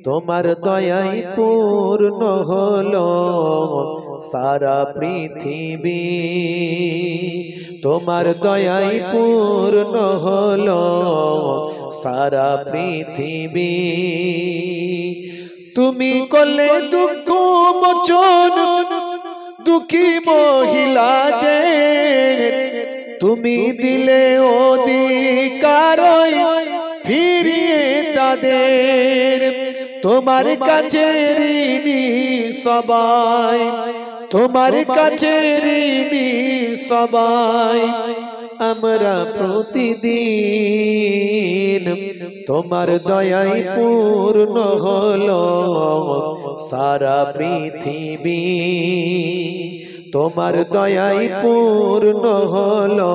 তোমার দয়াই পূর্ণ হলো সারা পৃথিবী, তোমার দয়াই পূর্ণ হলো সারা পৃথিবী। তুমি করলে দুঃখ মোচন দুঃখী মহিলাদের, তুমি দিলে অধিকার ফিরিয়ে তাদের, তোমার কাছে ঋণী সবাই, তোমার কাছে ঋণী সবাই। আমরা প্রতিদিন তোমার দয়ায় পূর্ণ হলো সারা পৃথিবী তোমার দয়ায় পূর্ণ হলো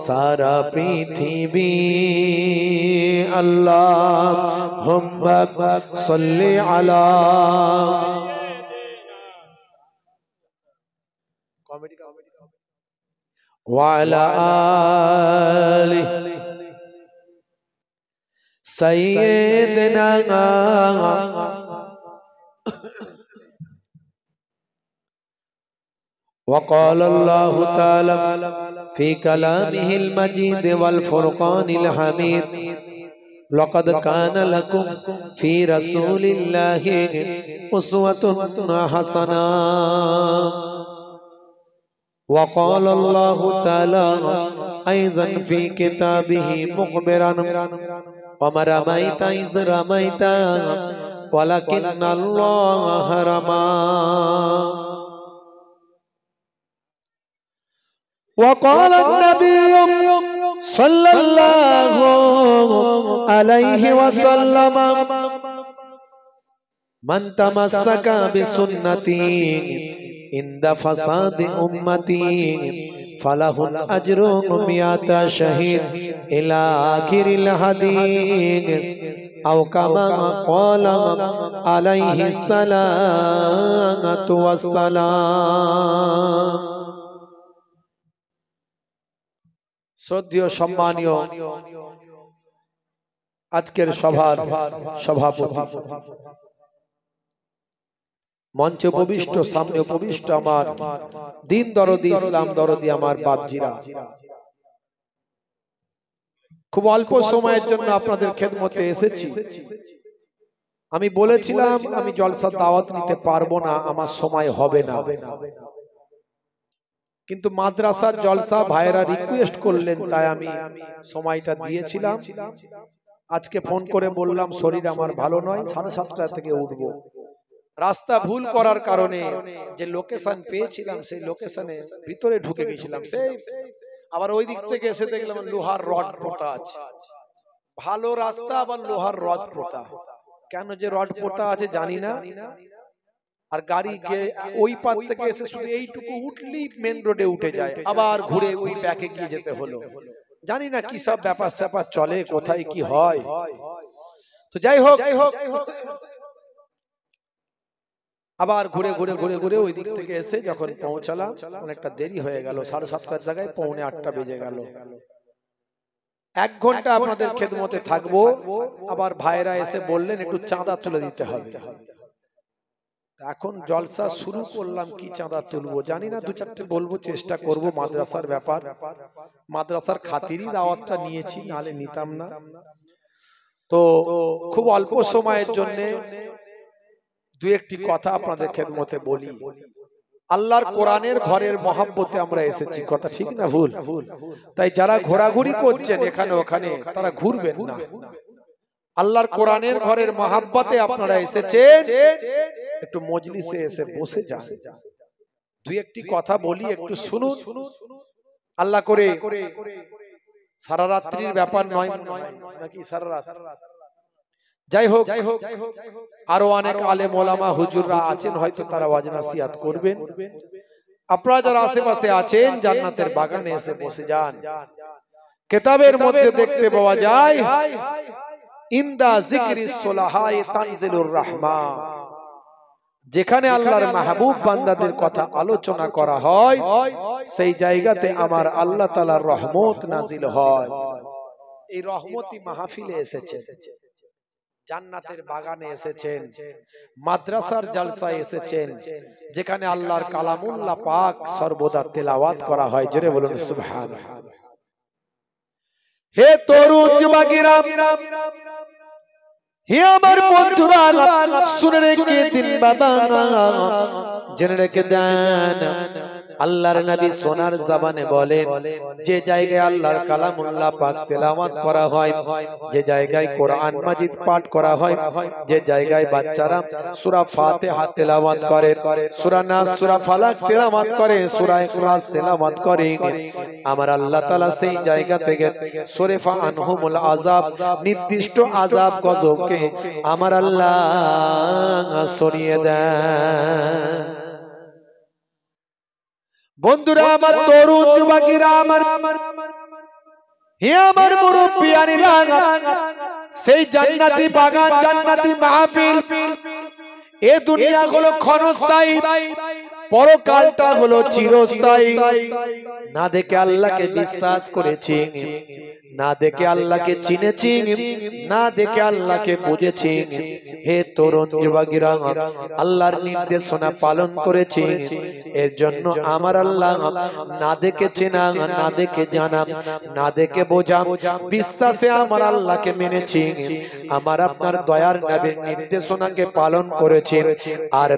সারা পৃথিবী আল্লাহুম্মা সাল্লি আলা وعلى آله سيدنا وقال الله تعالى في كلامه المجيد والفرقان الحميد لقد كان لكم في رسول الله أسوة حسنة وقال الله تعالى أيضا في كتابه مخبرا وما رميت إذ رميت ولكن الله رمى وقال النبي صلى الله عليه وسلم من تمسك بسنتي عند فساد أمتي فله الأجر 100 شهيد إلى آخر الحديث أو كما قال عليه الصلاة والسلام শ্রদ্ধেয় সম্মানীয় আজকের সভার সভাপতি মঞ্চে উপবিষ্ট সামনে উপবিষ্ট আমার দিন দরদি ইসলাম দরদি আমার বাপজিরা খুব অল্প সময়ের জন্য আপনাদের খেদমতে এসেছি আমি বলেছিলাম আমি জলসার দাওয়াত নিতে পারবো না আমার সময় হবে না কিন্তু মাদ্রাসার জলসা ভাইরা রিকোয়েস্ট করলেন তাই আমি সময়টা দিয়েছিলাম আজকে ফোন করে বললাম শরীর আমার ভালো নয় 7:30 থেকে উঠবো রাস্তা ভুল করার কারণে যে লোকেশন পেয়েছিলাম সেই লোকেশনে ভিতরে ঢুকে গেছিলাম সেই আবার ওই দিক থেকে এসে দেখলাম লোহার রড পোতা আছে ভালো রাস্তা আবার লোহার রড পোতা কেন যে রড পোতা আছে জানি না আর গাড়ি ওই পার থেকে এসে শুধু এইটুকু উঠলেই মেন রোডে উঠে যায় আবার ঘুরে ওই ব্যাকে গিয়ে যেতে হলো জানি না কি সব ব্যাপার স্যাপার চলে কোথায় কি হয় তো যাই হোক আবার ঘুরে ঘুরে ঘুরে ঘুরে ওই দিক থেকে এসে যখন পৌঁছালাম অনেকটা দেরি হয়ে গেল 7:30টার জায়গায় 7:45 বেজে গেল 1 ঘন্টা আপনাদের খেদমতে থাকবো আবার ভাইরা এসে বললেন একটু চাঁদা তুলে দিতে হবে এখন জলসা শুরু করলাম কি চাঁদা তুলবো জানি না 2-4টে বলবো চেষ্টা করব মাদ্রাসার ব্যাপার মাদ্রাসার খাতিরই দাওয়াতটা নিয়েছি নালে নিতাম না তো খুব অল্প সময়ের জন্য দুই একটি কথা আপনাদের খেদমতে বলি আল্লাহর কোরআনের ঘরের মহব্বতে আমরা এসেছি কথা ঠিক না ভুল তাই যারা ঘোরাঘুরি করছেন এখানে ওখানে তারা ঘুরবেন না আল্লাহর কোরআনের ঘরের মহব্বতে আপনারা এসেছেন একটু মজলিসে এসে বসে যান দুই একটি কথা বলি একটু শুনুন আল্লাহ করে সারা রাত্রির ব্যাপার নয় নাকি সারা রাত যাই হোক আরো অনেক আলেম ওলামা হুজুররা আছেন হয়তো তারা ওয়াজ নসিহত করবেন আপনারা যারা আশেপাশে আছেন জান্নাতের বাগানে এসে বসে যান কিতাবের মধ্যে দেখতে পাওয়া যায় ইনদা যিকরিস সুলাহাই তানজিলুর রাহমান যেখানে আল্লাহর মাহবুব বান্দাদের কথা আলোচনা করা হয় সেই জায়গাতে আমার আল্লাহ তাআলার রহমত নাজিল হয় এই রহমতি মাহফিলে এসেছে জান্নাতের বাগানে এসেছেন মাদ্রাসার জলসায় এসেছেন যেখানে আল্লাহর কালামুল্লাহ পাক সর্বদা তেলাওয়াত করা হয় জোরে বলুন সুবহানাল্লাহ হে তরুণ যুবকেরা হে আমার বন্ধুরা শুনে রেখে দিন বাবা জেনে রেখে দেন আল্লাহর নবী সোনার জবানে বলেন, যে জায়গায় আল্লাহর কালামুল্লাহ পাক তেলাওয়াত করা হয়, যে জায়গায় কোরআন মাজিদ পাঠ করা হয়, যে জায়গায় বাচ্চারা সূরা ফাতিহা তেলাওয়াত করে, সূরা নাস, সূরা ফালাক তেলাওয়াত করে, সূরা ইখলাস তেলাওয়াত করে, আমার আল্লাহ তাআলা সেই জায়গা থেকে সরিফা আনহুমুল আযাব, নির্দিষ্ট আযাব গজবকে আমার আল্লাহ সরিয়ে দেন। বন্ধুরা আমার, তরুণ যুবকেরা আমার, হে আমার মুরব্বিয়ানেরা, সেই জান্নাতি বাগান, জান্নাতি মাহফিল, এ দুনিয়া হলো ক্ষণস্থায়ী, পরকালটা হলো চিরস্থায়ী। না দেখে আল্লাহকে বিশ্বাস করেছি, না দেখে আল্লাহকে চিনেছি, না দেখে আল্লাহকে বুঝেছি। হে তরুণ যুবকেরা, আল্লাহর নির্দেশনা পালন করেছি, এর জন্য আমার আল্লাহ না দেখে চেনা, না দেখে জানা, না দেখে বোঝা, বিশ্বাসে আমার আল্লাহকে মেনেছি, আমার আপনার দয়ার নবীর নির্দেশনাকে পালন করেছি, আর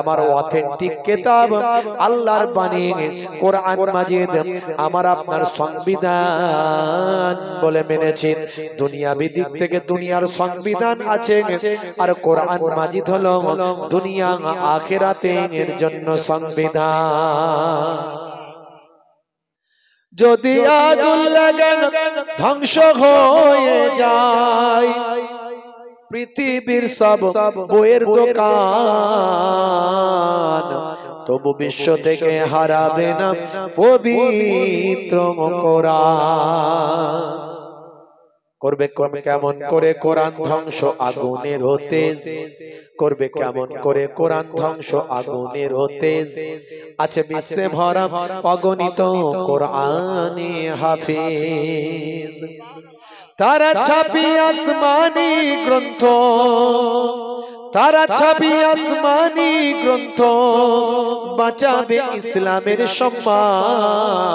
আমার অথেন্টিক কিতাব আল্লাহর বাণী কোরআন মাজিদ আমার আপনার সংবিধান বলে মেনেছি। দুনিয়াবি দিক থেকে দুনিয়ার সংবিধান আছে, আর কোরআন মাজিদ হলো দুনিয়া আখিরাতের জন্য সংবিধান। যদি আগুন লাগে ধ্বংস হয়ে যায় পৃথিবীর সব বইয়ের দোকান, তবু বিশ্ব থেকে হারাবে না পবিত্র কোরআন। করবে কেমন করে কোরআন ধ্বংস আগুনের হতে, করবে কেমন করে কোরআন ধ্বংস আগুনের হতে, আছে বিশ্বে ভরা অগণিত কোরআনে হাফিজ। তারা ছাপি আসমানি গ্রন্থ, তারা ছাপি আসমানি গ্রন্থ, বাঁচাবে ইসলামের সম্মান,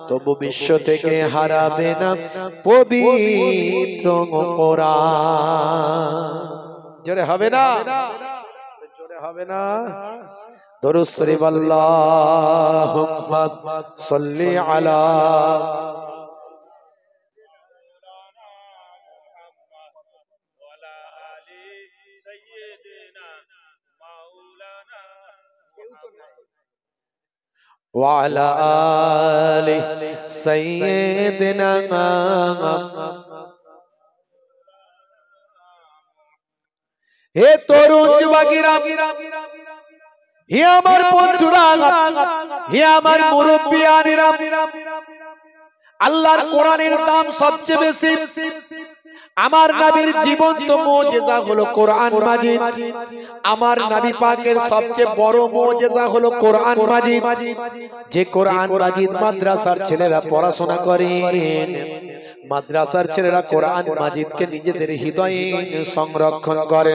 তবু বিশ্ব থেকে হারাবে না পবিত্র কোরআন। জোরে হবে না, জোরে হবে না। দরুদ শরীফ আল্লাহুম্মা সাল্লি আলা وعلى آل سيدنا। হে তরুণ যুবকেরা, হে আমার বন্ধুরা, হে আমার মুরব্বিয়ানেরা, আল্লাহর কোরআনের দাম সবচেয়ে বেশি। আমার নবীর জীবন্ত মুজিজা হলো কোরআন মাজিদ। আমার নবী পাকের সবচেয়ে বড় মুজিজা হলো কোরআন মাজিদ। যে কোরআন মাজিদ মাদ্রাসার ছেলেরা পড়াশোনা করে, মাদ্রাসার ছেলেরা কোরআন মাজিদকে নিজেদের হৃদয়ে সংরক্ষণ করে।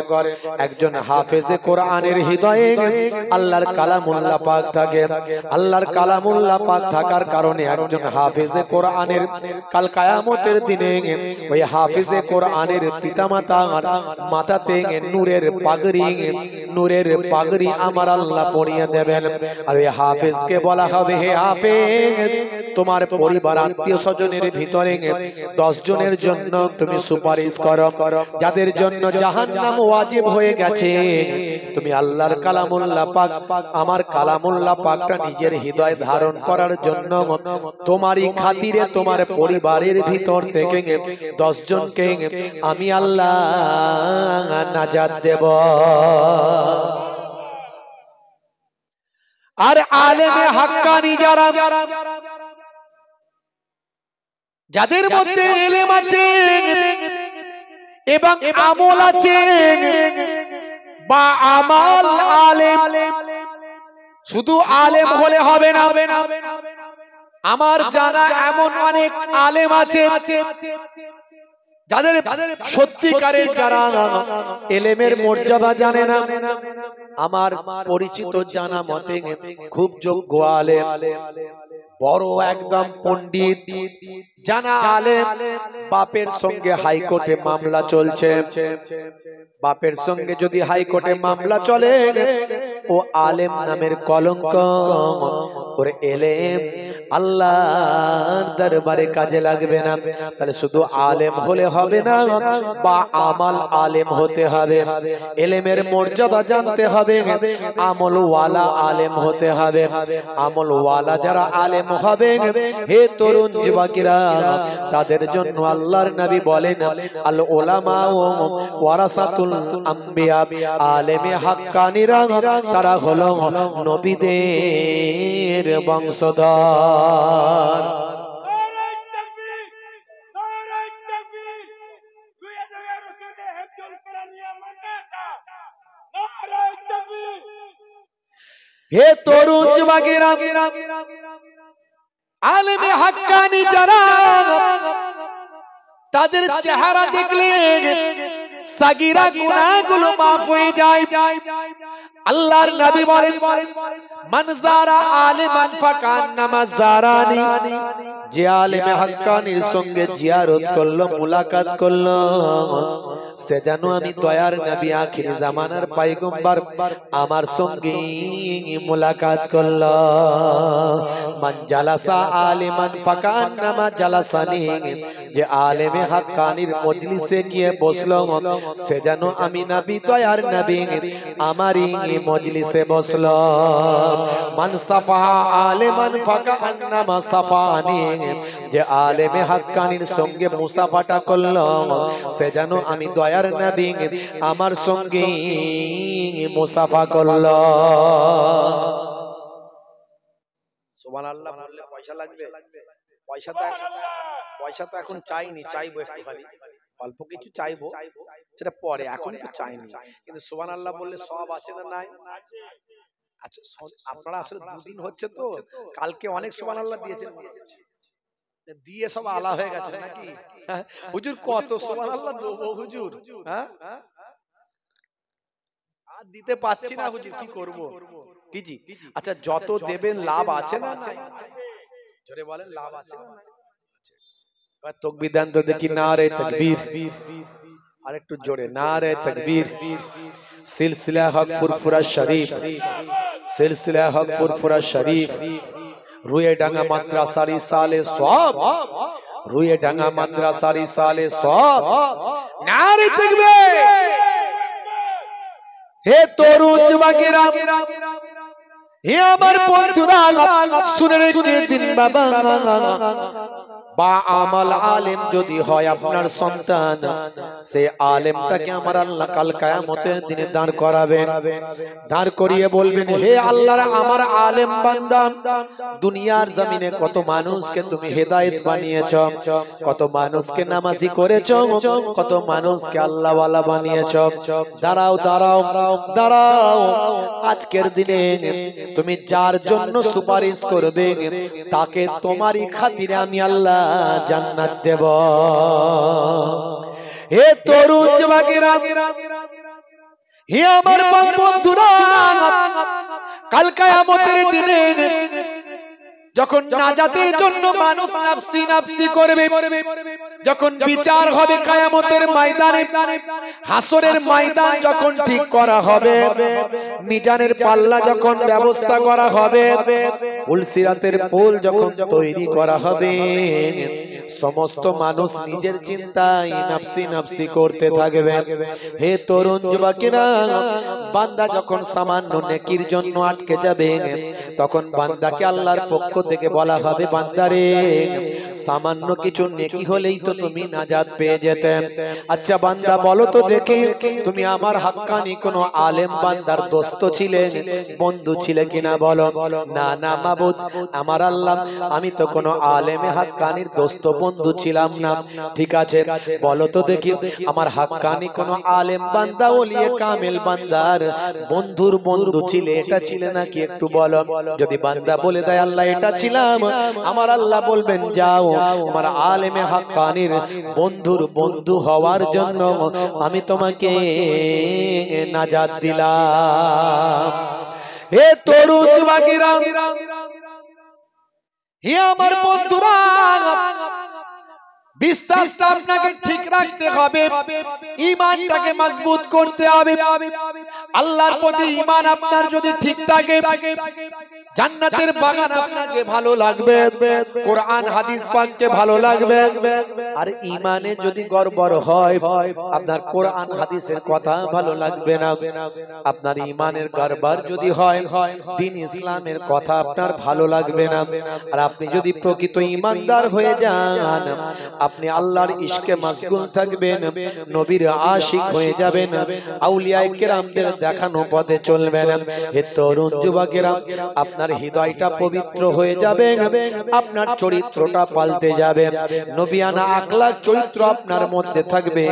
একজন হাফেজে কোরআনের হৃদয়ে আল্লাহর কালামুল্লাহ পাক থাকে। আল্লাহর কালামুল্লাহ পাক থাকার কারণে একজন হাফেজে কোরআনের কাল কিয়ামতের দিনে ওই হাফেজে কোরআনের পিতামাতার মাথাতে নূরের পাগড়ি, নূরের পাগড়ি আমার আল্লাহ পরিয়ে দেবেন। আর ওই হাফেজকে বলা হবে, হে হাফেজ, তোমার পরিবার আত্মীয় স্বজনের ভিতরে 10 জনের জন্য তুমি সুপারিশ করো, যাদের জন্য জাহান্নাম ওয়াজিব হয়ে গেছে। তুমি আল্লাহর কালামুল্লাহ পাক, আমার কালামুল্লাহ পাকটা নিজের হৃদয়ে ধারণ করার জন্য তোমারই খাতিরে তোমার পরিবারের ভিতর থেকে 10 জনকে আমি আল্লাহ নাজাত দেব। আর আলেমে হাক্কানি যারা, যাদের মধ্যে ইলম আছে এবং আমল আছে, বা আমাল আলেম, শুধু আলেম হলে হবে না। আমার জানা এমন অনেক আলেম আছে যাদের সত্যিকারের যারা ইলমের মর্যাদা জানে না। আমার পরিচিত জানা মতে খুব যোগ্য আলেম, বড় একদম পণ্ডিত জানা আলেম, বাপের সঙ্গে হাইকোর্টে মামলা চলছে। বাপের সঙ্গে যদি হাইকোর্টে মামলা চলে, ও আলেম নামের কলঙ্ক, ওর এলেম আল্লাহর দরবারে কাজে লাগবে না। তাহলে শুধু আলেম হলে হবে না, বা আমাল আলেম হতে হবে। এলেমের মর্যাদা জানতে হবে, আমল ওয়ালা আলেম হতে হবে। আমল ওয়ালা যারা আলেম হবে, হে তরুণ যুবকেরা, তাদের জন্য আল্লাহর নবী বলেন, আল উলামা ওয়ারাসাতুল আম্বিয়া, আলেমে হাক্কানীরা তারা হলো নবীদের বংশধর। হে তরুণ যুবকেরা, আলেমে হাক্কানী যারা, তাদের চেহারা দেখলে সাগীরা গুনাহগুলো মাফ হয়ে যায়। আল্লাহর নবী বলেন, মান যারা আলিমান ফাকান্নামা যারানি, যে আলেমে হাক্কানীর সঙ্গে জিয়ারত করলো, মুলাকাত করলো, সে যেন আমি দয়ার নবী আখিরি জামানার পয়গম্বর আমার সঙ্গে মুলাকাত করলো। মান জালাসা আলিমান ফাকান্নামা জালাসানি, যে আলেমে হাক্কানীর মজলিসে গিয়ে বসলো, সে যেন আমি নবী দয়ার নবী আমারই মজলিসে বসলো। মান সাফা আলিমান ফাকান্নামা সাফানি, যে আলেমে হাক্কানীর সঙ্গে মুসাফাটা করলো, সে যেন আমি দয়ার নবী আমার সঙ্গে মুসাফা করলো। সুবহানাল্লাহ বললে পয়সা লাগবে? পয়সা তো এখন চাইনি, চাইবো একটুখানি, অল্প কিছু চাইবো, সেটা পরে, এখন তো চাইনি। কিন্তু সুবহানাল্লাহ বললে সব আছে না নাই? আচ্ছা, আপনারা আসলে দুদিন হচ্ছে তো, কালকে অনেক সুবহানাল্লাহ দিয়েছেন, দিয়ে সব আলা হয়ে গেছে নাকি? হুজুর কত সুবহানাল্লাহ দেবো হুজুর? হ্যাঁ, আর দিতে পাচ্ছি না হুজুর, কি করব? কি জি? আচ্ছা, যত দেবেন লাভ আছে না নাই? জোরে বলেন, লাভ আছে না নাই? এবার তাকবীর দেন তো দেখি, নারে তাকবীর। আর একটু জোরে, নারে তাকবীর। সিলসিলা হক ফুরফুরা শরীফ, সিলসিলা হক ফুরফুরা শরীফ, রুয়ে ডাঙ্গা মাদ্রাসার ইসালে সব, রুয়ে ডাঙ্গা মাদ্রাসার ইসালে সব, নারে তাকবীর। হে তরুণ যুবকেরা, হে আমার বন্ধুরা, শুনে রেখে দিন বাবা, বা আমাল আলেম যদি হয় আপনার সন্তান, সে আলেমটাকে আমার আল্লাহ কাল কিয়ামতের দিনে দাঁড় করাবেন। দাঁড় করিয়ে বলবেন, হে আল্লাহর আমার আলেম বান্দা, দুনিয়ার জমিনে কত মানুষকে তুমি হেদায়েত বানিয়েছো, কত মানুষকে নামাজি করেছো, কত মানুষকে আল্লাহ ওয়ালা বানিয়েছো। দাঁড়াও দাঁড়াও দাঁড়াও, আজকের দিনে তুমি যার জন্য সুপারিশ করবে, তাকে তোমারই খাতিরে আমি আল্লাহ জান্নাত দেব। হে তরুণ যুবকেরা, হে আমার বন্ধুরা, কাল কিয়ামতের দিনে যখন নাজাতের জন্য মানুষ নাফসি নাফসি করবে, যখন বিচার হবে কিয়ামতের ময়দানে, হাসরের ময়দান যখন ঠিক করা হবে, মিজানের পাল্লা যখন ব্যবস্থা করা হবে, পুলসিরাতের পুল যখন তৈরি করা হবে, সমস্ত মানুষ নিজের চিন্তায় নাফসি নাফসি করতে থাকবে। হে তরুণ যুবকেরা, বান্দা যখন সামান্য নেকির জন্য আটকে যাবে, তখন বান্দাকে আল্লাহর পক্ষ থেকে বলা হবে, বান্দারে সামান্য কিছু নেকি হলেই তো তুমি নাজাত পেয়ে যেতে। আচ্ছা বান্দা বলো তো দেখি, তুমি আমার হাক্কানি কোন আলেম বান্দার দোস্ত ছিলে, বন্ধু ছিলে কিনা? বলো না, না মাবুদ আমার আল্লাহ, আমি তো কোন আলেমে হাক্কানির দোস্ত বন্ধু ছিলাম না। ঠিক আছে, বলো তো দেখি আমার হাক্কানি কোন আলেম বান্দা ওলিয়ে কামেল বান্দার বন্ধুর বন্ধু ছিলে, এটা ছিলে নাকি? একটু বলো। যদি বান্দা বলে দেয় আল্লাহ এটা ছিলাম, আমার আল্লাহ বলবেন যাও, আমার আলেমে হাক্কানির বন্ধুর বন্ধু হওয়ার জন্য আমি তোমাকে নাজাত দিলাম। হে তরুণ যুবকেরা, হে আমার বন্ধুরা, বিশ্বাসটা আপনাকে ঠিক রাখতে হবে, ঈমানটাকে মজবুত করতে হবে। আল্লাহর প্রতি ঈমান আপনার যদি ঠিক থাকে, জান্নাতের বাগান আপনাকে ভালো লাগবে, কোরআন হাদিস পাককে ভালো লাগবে। আর ঈমানে যদি গড়বড় হয়, আপনার কোরআন হাদিসের কথা ভালো লাগবে না। আপনার ঈমানের গড়বড় যদি হয়, দ্বীন ইসলামের কথা আপনার ভালো লাগবে না। আর আপনি যদি প্রকৃত ঈমানদার হয়ে যান, আপনি আল্লাহর ইশকে মাশগুল থাকবেন, নবীর আশিক হয়ে যাবেন, আউলিয়ায়ে কেরামদের দেখানো পথে চলবেন। হে তরুণ যুবকেরা, আপনার হৃদয়টা পবিত্র হয়ে যাবে, আপনার চরিত্রটা পাল্টে যাবে, নবিয়ানা আখলাক চরিত্র আপনার মধ্যে থাকবে,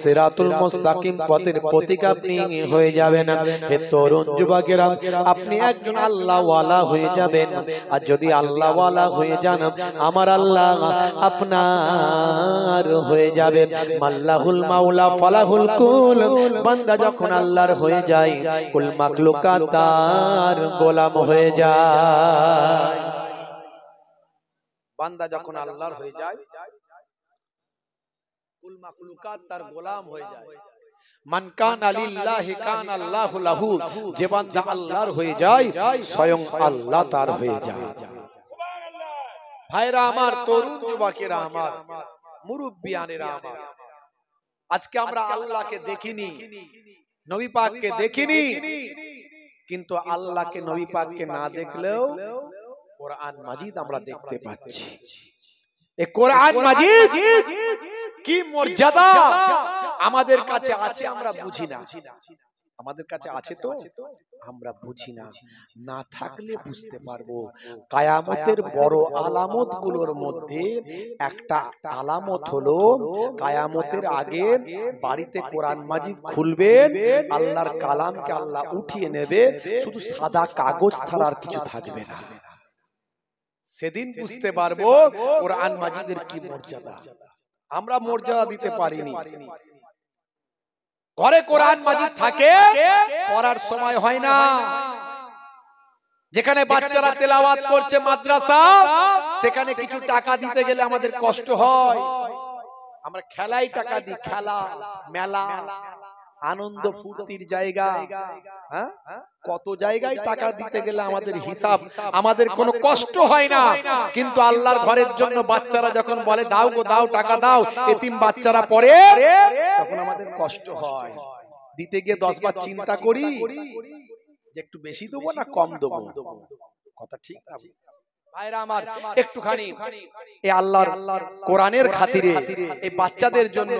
সিরাতুল মুস্তাকিম পথের পথিক আপনি হয়ে যাবেন। হে তরুণ যুবকেরা, আপনি একজন আল্লাহওয়ালা হয়ে যাবেন। আর যদি আল্লাহওয়ালা হয়ে যান, আমার আল্লাহ আপনার হয়ে যাবে। মাল্লাহুল মাওলা ফালাহুল কুল, বান্দা যখন আল্লাহর হয়ে যায়, কুল মাখলুকাত তার গোলাম হয়ে যায়। বান্দা যখন আল্লাহর হয়ে যায়, কুল মাখলুকাত তার গোলাম হয়ে যায়। মান কানা লিল্লাহি কানা আল্লাহু লাহু, যে বান্দা আল্লাহর হয়ে যায়, স্বয়ং আল্লাহ তার হয়ে যায়। ভাইরা আমার, তরুণ যুবকেরা আমার, মুরব্বিয়ানেরা আমার, আজকে আমরা আল্লাহকে দেখিনি, নবী পাককে দেখিনি, কিন্তু আল্লাহকে নবী পাককে না দেখলেও কোরআন মাজিদ আমরা দেখতে পাচ্ছি। এই কোরআন মাজিদ কি মর্যাদা আমাদের কাছে আছে, আমরা বুঝি না। আমাদের কাছে আছে তো আমরা বুঝি না, না থাকলে বুঝতে পারবো। কিয়ামতের বড় আলামত গুলোর মধ্যে একটা আলামত হলো, কিয়ামতের আগে বাড়িতে কোরআন মাজিদ খুলবেন, আল্লাহর কালামকে আল্লাহ উঠিয়ে নেবে, শুধু সাদা কাগজ ছাড়া আর কিছু থাকবে না। সেদিন বুঝতে পারবো কোরআন মাজিদের কি মর্যাদা। আমরা মর্যাদা দিতে পারিনি। ঘরে কোরআন মাজিদ থাকে, পড়ার সময় হয় না। যেখানে বাচ্চারা তেলাওয়াত করছে মাদ্রাসা, সেখানে কিছু টাকা দিতে গেলে আমাদের কষ্ট হয়। আমরা খেলাই টাকা দিই, খেলা, মেলা, আনন্দ ফুর্তির জায়গা, হ্যাঁ, কত জায়গায় টাকা দিতে গেলে আমাদের হিসাব, আমাদের কোনো কষ্ট হয় না। কিন্তু আল্লাহর ঘরের জন্য বাচ্চারা যখন বলে দাও গো দাও, টাকা দাও, এতিম বাচ্চারা পড়ে, তখন আমাদের কষ্ট হয়। দিতে গিয়ে 10 বার চিন্তা করি যে একটু বেশি দেবো না কম দেবো। কথা ঠিক না ভাইরা আমার? একটুখানি এই আল্লাহর কোরআনের খাতিরে এই বাচ্চাদের জন্য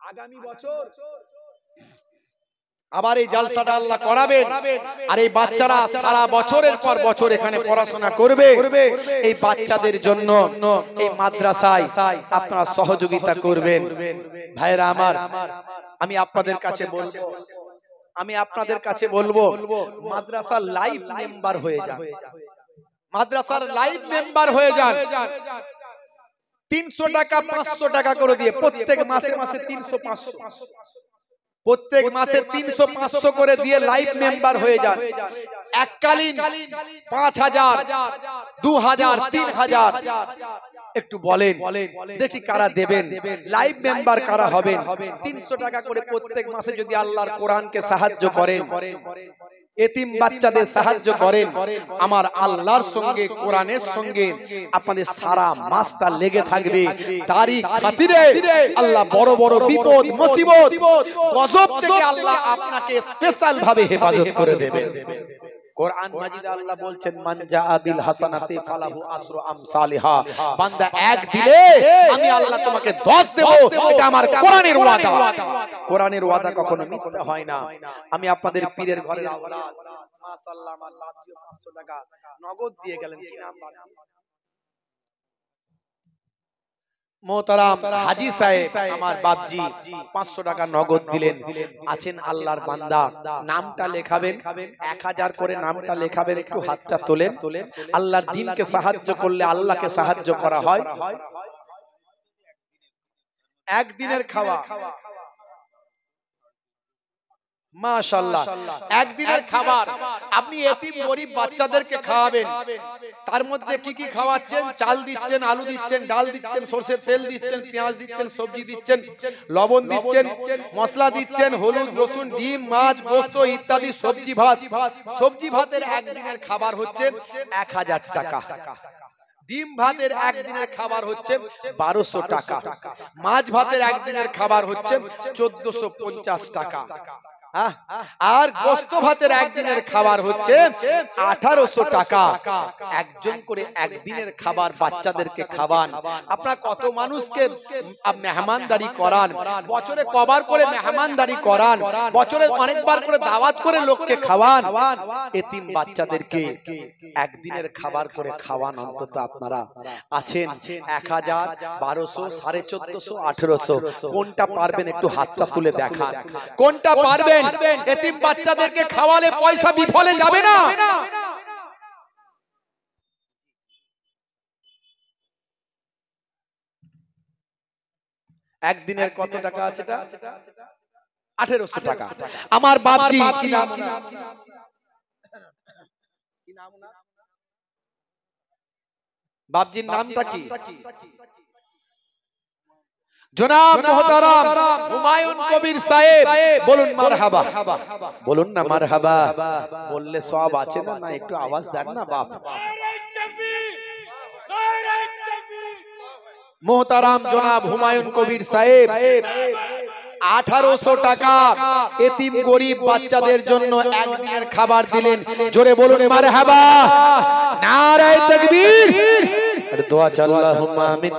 আগামী বছর আবার এই জালসাটা আল্লাহ করাবেন। আর এই বাচ্চারা সারা বছরের পর বছর এখানে পড়াশোনা করবে। এই বাচ্চাদের জন্য এই মাদ্রাসায় আপনারা সহযোগিতা করবেন। ভাইরা আমার, আমি আপনাদের কাছে বলবো, মাদ্রাসার লাইভ মেম্বার হয়ে যান। মাদ্রাসার লাইভ মেম্বার হয়ে যান। 300 টাকা 500 টাকা করে দিয়ে প্রত্যেক মাসে মাসে 300-500, প্রত্যেক মাসে 300-500 করে দিয়ে লাইভ মেম্বার হয়ে যান। এককালীন 5000, 2000, 3000 একটু বলেন দেখি কারা দেবেন, লাইভ মেম্বার কারা হবেন। 300 টাকা করে প্রত্যেক মাসে যদি আল্লাহর কোরআনকে সাহায্য করেন, এতিম বাচ্চাদের সাহায্য করেন, আমার আল্লাহর সঙ্গে কোরআনের সঙ্গে আপনাদের সারা মাসটা লেগে থাকবে। তারই খাতিরে আল্লাহ বড় বড় বিপদ, মুসিবত, গজব থেকে আল্লাহ আপনাকে স্পেশাল ভাবে হেফাজত করে দেবেন। কোরআন মাজিদে আল্লাহ বলছেন, মান জাআ বিল হাসানাতি ফালাহু আসরু আমসালিহা। বান্দা এক দিলে আমি আল্লাহ তোমাকে 10 দেব। এটা আমার কোরআনের ওয়াদা। কোরআনের ওয়াদা কখনো মিথ্যা হয় না। আমি আপনাদের পীরের ঘরের আওলাদ, মাশাআল্লাহ, আমার বাপ 500 টাকা নগদ দিয়ে গেলেন। কি নাম বাপ? মোহতারাম হাজী সাহেব, আমার বাপজি 500 টাকা নগদ দিলেন। আছেন আল্লাহর বান্দা, নামটা লেখাবেন, 1000 করে নামটা লেখাবেন। একটু হাতটা তোলেন। আল্লাহর দ্বীনকে সাহায্য করলে আল্লাহকে সাহায্য করা হয়। একদিনের খাওয়া, মাশাআল্লাহ, একদিনের খাবার আপনি এতিম গরিব বাচ্চাদেরকে খাওয়াবেন, তার মধ্যে কি কি খাওয়াচ্ছেন? চাল দিচ্ছেন, আলু দিচ্ছেন, ডাল দিচ্ছেন, সরষের তেল দিচ্ছেন, পেঁয়াজ দিচ্ছেন, সবজি দিচ্ছেন, লবণ দিচ্ছেন, মশলা দিচ্ছেন, হলুদ, রসুন, ডিম, মাছ, গোশত ইত্যাদি, সবজি ভাত। সবজি ভাতের একদিনের খাবার হচ্ছে 1000 টাকা। ডিম ভাতের একদিনের খাবার হচ্ছে 1200 টাকা। মাছ ভাতের একদিনের খাবার হচ্ছে 1450 টাকা। আর গোশত ভাতের একদিনের খাবার হচ্ছে 1800 টাকা। একজন করে একদিনের খাবার বাচ্চাদেরকে খাওয়ান। আপনারা কত মানুষকে মেহমানদারি করান, বছরে কবার করে মেহমানদারি করান, বছরে অনেকবার করে দাওয়াত করে লোককে খাওয়ান। এতিম বাচ্চাদেরকে একদিনের খাবার করে খাওয়ান। অন্তত আপনারা আছেন 1000, 1200, 1450, 1800, কোনটা পারবেন একটু হাতটা তুলে দেখান। কোনটা পারবেন? এতিম বাচ্চাদেরকে খাওয়ালে পয়সা বিফলে যাবে না। একদিনের কত টাকা আছে? 1800 টাকা। আমার বাপজি কি নাম? বাপজির নামটা কি? জনাব মুহতারাম হুমায়ুন কবির সাহেব। বলুন মারহাবা, বলুন না মারহাবা। বললে সব আছে না? না একটু আওয়াজ দেন না বাপ। মুহতারাম জনাব হুমায়ুন কবির সাহেব 1800 টাকা এতিম গরিব বাচ্চাদের জন্য একদিনের খাবার দিলেন। জোরে বলুন মারহাবা, নারায়ে তাকবীর। দোয়া আল্লাহুম্মা আমিন।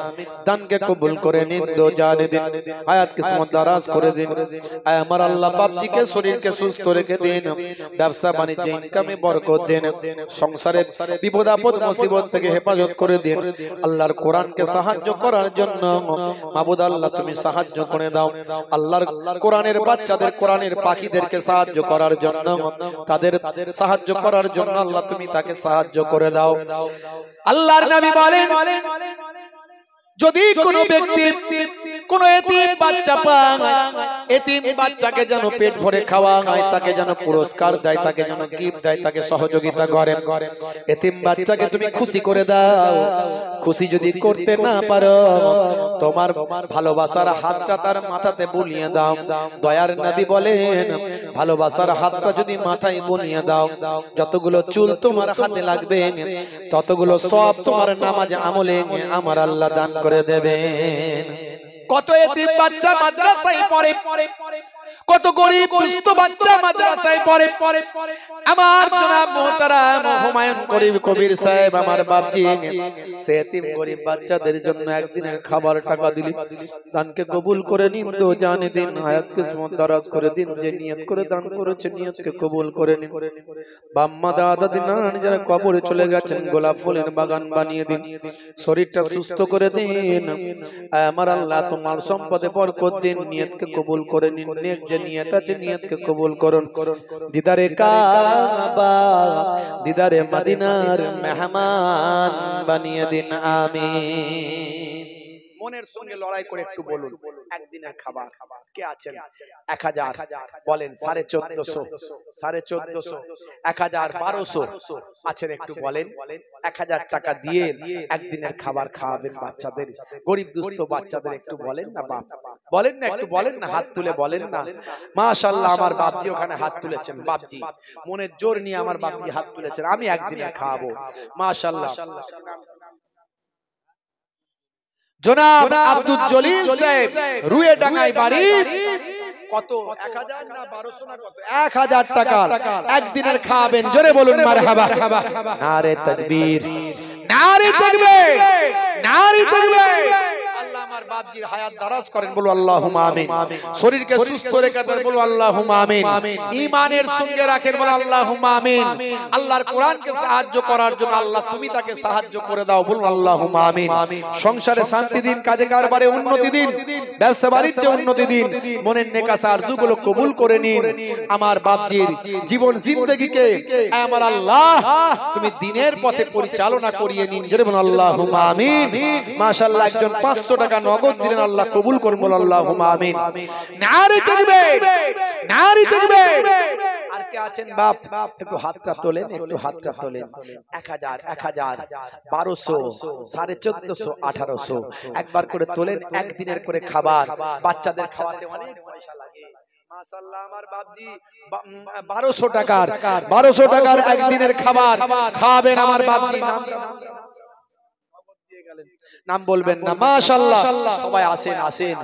দানকে কবুল করে নিন, দো জানে দিন, হায়াত কিসমত দারাজ করে দিন। আয় আমার আল্লাহ বাপজিকে শরীরকে সুস্থ রেখে দিন, ব্যবসা বাণিজ্যে ইনকামে বরকত দিন, সংসারে বিপদ আপদ মুসিবত থেকে হেফাজত করে দিন। আল্লাহর কোরআনকে সাহায্য করার জন্য মাবুদ আল্লাহ তুমি সাহায্য করে দাও। আল্লাহর কোরআনের বাচ্চাদের, কোরআনের পাখিদেরকে সাহায্য করার জন্য, তাদের সাহায্য করার জন্য আল্লাহ তুমি তাকে সাহায্য করে দাও। আল্লাহর নবী বলেন, যদি কোনো ব্যক্তি কোন এতিম বাচ্চা পায়, এতিম বাচ্চাকে যেন পেট ভরে খাওয়া হয়, তাকে যেন পুরস্কার দেয়, তাকে যেন গিফট দেয়, তাকে সহযোগিতা করে। এতিম বাচ্চাকে তুমি খুশি করে দাও। খুশি যদি করতে না পারো, তোমার ভালোবাসার হাতটা তার মাথাতে বুলিয়ে দাও। দয়ার নবী বলেন, ভালোবাসার হাতটা যদি মাথায় বুলিয়ে দাও, যতগুলো চুল তোমার হাতে লাগবে ততগুলো সব তোমার নামাজ আমলে আমার আল্লাহ দান করে দেবেন। কত এতিম বাচ্চা মাদ্রাসায় পড়ে, কত গরিব দুস্থ বাচ্চা মাদ্রাসায় পড়ে। আমার জনাব মুহতারাম হুমায়ুন কবির সাহেব আমার বাপজি সে এতিম গরিব বাচ্চাদের জন্য একদিনের খাবার টাকা দিলি। দানকে কবুল করে নিন, দো জানে দিন, হায়াত কিসমত দারাজ করে দিন। যে নিয়ত করে দান করেছে নিয়তকে কবুল করে নিন। বাম্মা দাদা দিন যারা কবরে চলে গেছেন, গোলাপ ফুলের বাগান বানিয়ে দিন, শরীরটা সুস্থ করে দিন। আমার আল্লাহ তোমার সম্পদে বরকত দিন, নিয়তকে কবুল করে নিন। নেক যে নিয়ত আছে নিয়তকে কবুল করুন। দিদারে কাবা, দিদারে মদিনার মেহমান বানিয়ে দিন, আমিন। মনের সঙ্গে লড়াই করে একটু বলুন, একদিনের খাবার কে আছেন? 1000 বলেন, 1450, 1450, 1000, 1200 আছেন একটু বলেন। 1000 টাকা দিয়ে একদিনের খাবার খাওয়াবেন বাচ্চাদের, গরিব দুস্থ বাচ্চাদের। একটু বলেন না বাপ, বলেন না, একটু বলেন না, হাত তুলে বলেন না। মাশাআল্লাহ আমার বাপজি ওখানে হাত তুলেছেন। বাপজি মনের জোর নিয়ে আমার বাপজি হাত তুলেছেন, আমি একদিনে খাওয়াবো। মাশাআল্লাহ। জনাব আব্দুল জলিল সাহেব, রুয়েডাঙ্গায় বাড়ি। কত? 1000 না 1200 না কত? 1000 টাকা একদিনের খাওয়াবেন। জোরে বলুন মারহাবা, নারে তাকবীর, নারে তাকবীর, নারে তাকবীর। আল্লাহ আমার বাপজির হায়াত দারাজ করেন, বলুন আল্লাহুম্মা আমিন। শরীরকে সুস্থ রেখে দেন, বলুন আল্লাহুম্মা আমিন। ঈমানের সঙ্গে রাখেন, বলুন আল্লাহুম্মা আমিন। আল্লাহর কোরআনকে সাহায্য করার জন্য আল্লাহ তুমি তাকে সাহায্য করে দাও, বলুন আল্লাহুম্মা আমিন। সংসারে শান্তি দিন, কাজে কারবারে উন্নতি দিন, ব্যবসা বাণিজ্যে উন্নতি দিন। মনের নেকাসা আরজুগুলো কবুল করে নিন। আমার বাপজির জীবন জিন্দেগিকে আমার আল্লাহ তুমি দিনের পথে পরিচালনা করিয়ে নিন, জোরে বলুন আল্লাহুম্মা আমিন। মাশাআল্লাহ একজন 500 টাকা নগদ দিলেন, আল্লাহ কবুল করুন, বলুন আল্লাহুম্মা আমিন। নারে তাকবীর, নারে তাকবীর। আর কে আছেন বাপ একটু হাতটা তোলেন, একটু হাতটা তোলেন। 1000 1000 1200 1450 1800 একবার করে তোলেন। একদিনের করে খাবার, বাচ্চাদের খাওয়াতে অনেক পয়সা লাগে। মাশাআল্লাহ আমার বাপজি 1200 টাকার একদিনের খাবার খাবেন আমার বাপজি। নাম বলবেন না? মাশাআল্লাহ সবাই আসেন আসেন,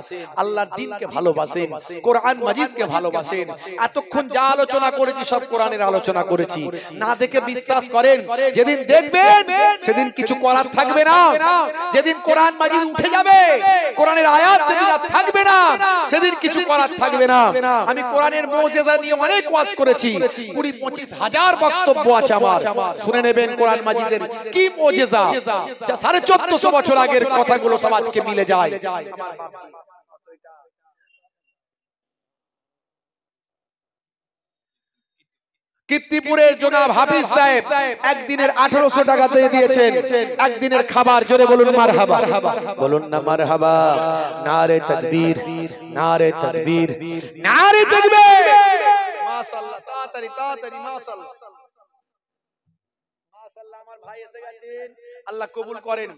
আল্লাহর দ্বীনকে ভালোবাসেন, কোরআন মাজিদকে ভালোবাসেন। এতক্ষণ যা আলোচনা করেছি সব কোরআনের আলোচনা করেছি। না দেখে বিশ্বাস করেন, যেদিন দেখবেন সেদিন কিছু করার থাকবে না। যেদিন কোরআন মাজিদ উঠে যাবে, কোরআনের আয়াত যেদিন আর থাকবে না, সেদিন কিছু করার থাকবে না। আমি কোরআনের মুজিজা নিয়ে অনেক ওয়াজ করেছি, 20-25 হাজার বক্তব্য আছে আমার। শুনে নেবেন কোরআন মাজিদের কি মুজিজা, যা 1450 বছর আগের কথাগুলো সব আজকে মিলে যায়। কীর্তিপুরের জনাব হাফিজ সাহেব একদিনের 1800 টাকা দিয়ে দিয়েছেন একদিনের খাবার। জোরে বলুন মারহাবা, বলুন না মারহাবা। নারে তাকবীর, নারে তাকবীর, নারে তাকবীর। মাশাআল্লাহ, তাড়াতাড়ি তাড়াতাড়ি। মাশাআল্লাহ মাশাআল্লাহ আমার ভাই এসে গেছেন, আল্লাহ কবুল করেন।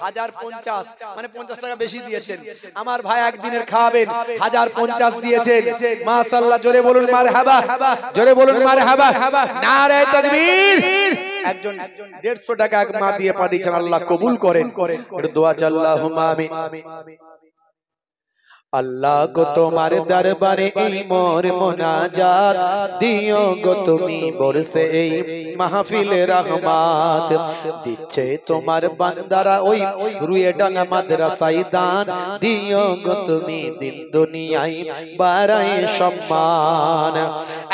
1050 মানে 50 টাকা বেশি দিয়েছেন। আমার ভাই একদিনের খাবেন, 1050 দিয়েছেন। মাশাআল্লাহ, জোরে বলুন মারহাবা, জোরে বলুন মারহাবা। নারে তাকবীর। একজন 150 টাকা এক মা দিয়ে পাঠিয়েছেন, আল্লাহ কবুল করেন। একটু দোয়া চাই, আল্লাহুম্মা আমিন। আল্লাহ গো তোমার দরবারে এই মোর মোনাজাত দিও গো তুমি বরসে এই মাহফিলে রহমত। দিচ্ছে তোমার বান্দারা ওই রুয়ে ডাঙ্গা মাদ্রাসায় দান দিও গো তুমি দিন দুনিয়ায় বাড়ায় সম্মান।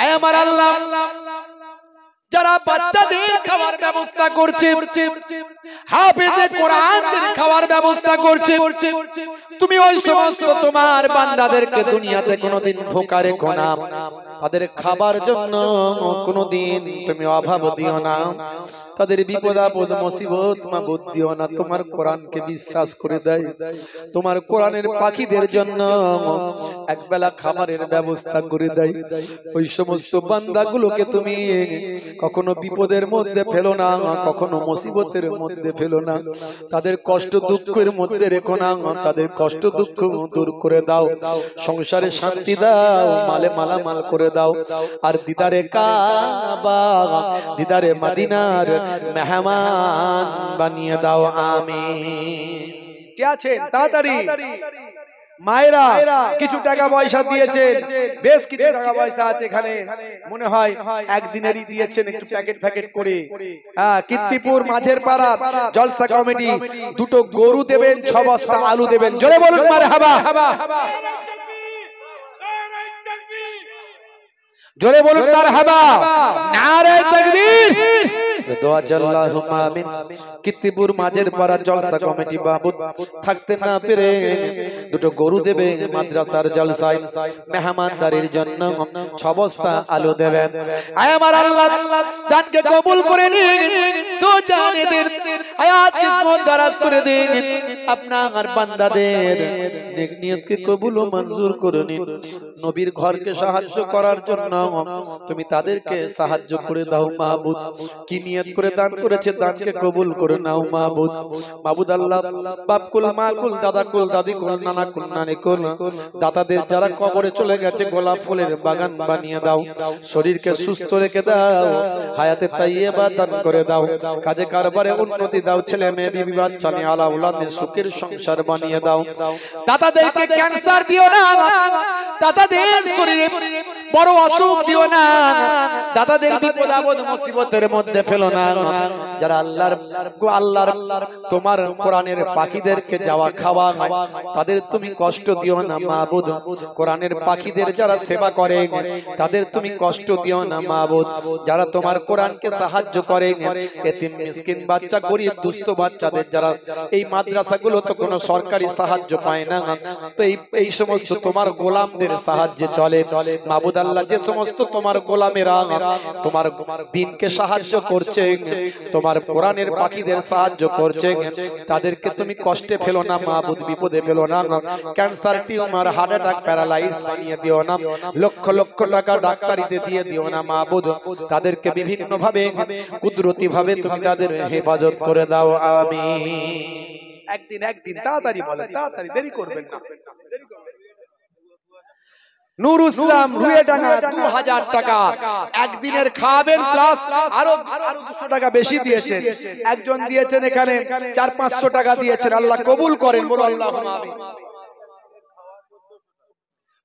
এ আমার আল্লাহ, যারা বাচ্চাদের খাওয়ার ব্যবস্থা করছে, হাফেজে কোরআনদের খাওয়ার ব্যবস্থা করছে, তুমি ওই সমস্ত তোমার বান্দাদেরকে দুনিয়াতে কোনোদিন ভোকা রেখো না। তাদের খাবার জন্য কোনোদিন তুমি অভাব দিও না। তাদের বিপদ আপদ মুসিবত মাবুদ দিও না। তোমার কোরআনকে বিশ্বাস করে দেয়, তোমার কোরআনের পাখিদের জন্য একবেলা খাবারের ব্যবস্থা করে দেয়। ওই সমস্ত বান্দাগুলোকে তুমি কখনো বিপদের মধ্যে ফেলো না, কখনো মুসিবতের মধ্যে ফেলো না। তাদের কষ্ট দুঃখের মধ্যে রেখো না, তাদের কষ্ট দুঃখ দূর করে দাও। সংসারে শান্তি দাও, মালে মালামাল করে দাও। আর দিদারে কাবা, দিদারে মদিনার মেহমান বানিয়ে দাও। আমিন। কে আছেন তাড়াতাড়ি? মায়েরা কিছু টাকা পয়সা দিয়েছেন, বেশ কিছু টাকা পয়সা আছে এখানে, মনে হয় একদিনেরই দিয়েছেন একটু প্যাকেট প্যাকেট করে। হ্যাঁ, কীর্তিপুর মাঝের পাড়া জলসা কমিটি 2টো গরু দেবেন, 6 বস্তা আলু দেবেন। জোরে বলুন মারহাবা, জোরে বলুন মারহাবা। নারে তাকবীর। দোয়া চাই, আল্লাহুম্মা আমিন। কীর্তিপুর মাঝের পাড়া জলসা কমিটি বাবু থাকতে না পেরে 2টো গরু দেবে মাদ্রাসার জলসায় মেহমানদারির জন্য, 6 বস্তা আলু দেবেন। আয় আমার আল্লাহ, দানকে কবুল করে নিন, তো জানেদের হায়াত কিসমত দারাজ করে দিন। আপনার বান্দাদের নেক নিয়তকে কবুল ও মঞ্জুর করে নিন। নবীর ঘরকে সাহায্য করার জন্য তুমি তাদেরকে সাহায্য করে দাও মাবুদ। কি নিয়ত করে দান করেছে, দানকে কবুল করে নাও মাবুদ। মাবুদ আল্লাহ, বাপ কুল, মা কুল, দাদা কুল, দাদি কুল, নানা কুল, নানি কুল, দাতাদের যারা কবরে চলে গেছে গোলাপ ফুলের বাগান বানিয়ে দাও। শরীরকে সুস্থ রেখে দাও, হায়াতে তাইয়্যিবা দান করে দাও। কাজে কারবারে উন্নতি দাও, ছেলে মেয়ে বিবি বাচ্চা নিয়ে আলা আওলাদের সুখের সংসার বানিয়ে দাও। দাতাদেরকে ক্যান্সার দিও না, দাতাদের শরীরে বড় অসুখ দিও না, দাতাদের বিপদ আপদ মুসিবতের মধ্যে ফেলো না। যারা আল্লাহর তোমার কোরআনের পাখিদেরকে যাওয়া খাওয়া হয়, তাদের তুমি কষ্ট দিও না মাবুদ। কোরআনের পাখিদের যারা সেবা করে, তাদের তুমি কষ্ট দিও না মাবুদ। যারা তোমার কোরআনকে সাহায্য করে, এতিম মিসকিন বাচ্চা, গরিব দুস্থ বাচ্চাদের যারা, এই মাদ্রাসাগুলো তো কোনো সরকারি সাহায্য পায় না, তো এই সমস্ত তোমার গোলামদের সাহায্যে চলে মাবুদ আল্লাহ। যে সমস্ত তোমার গোলামেরা তোমার দ্বীনকে সাহায্য করছে, তোমার কোরআনের পাখিদের সাহায্য করছে, তাদেরকে তুমি কষ্টে ফেলো না মাবুদ, বিপদে ফেলো না। Cancer, tumour, heart attack, paralyse বানিয়ে দিও না। লক্ষ লক্ষ টাকা ডাক্তারিতে দিয়ে দিও না মাবুদ। তাদেরকে বিভিন্ন ভাবে কুদরতি ভাবে তুমি তাদের হেফাজত করে দাও, আমিন। একদিন একদিন, তাড়াতাড়ি বলেন, তাড়াতাড়ি, দেরি করবেন না। নূর ইসলাম রুয়েডাঙ্গা 2000 টাকা একদিনের খাবেন, প্লাস আরো 200 টাকা বেশি দিয়েছেন। একজন দিয়েছেন এখানে 400-500 টাকা দিয়েছেন, আল্লাহ কবুল করেন, বলো আল্লাহুম্মা আমিন।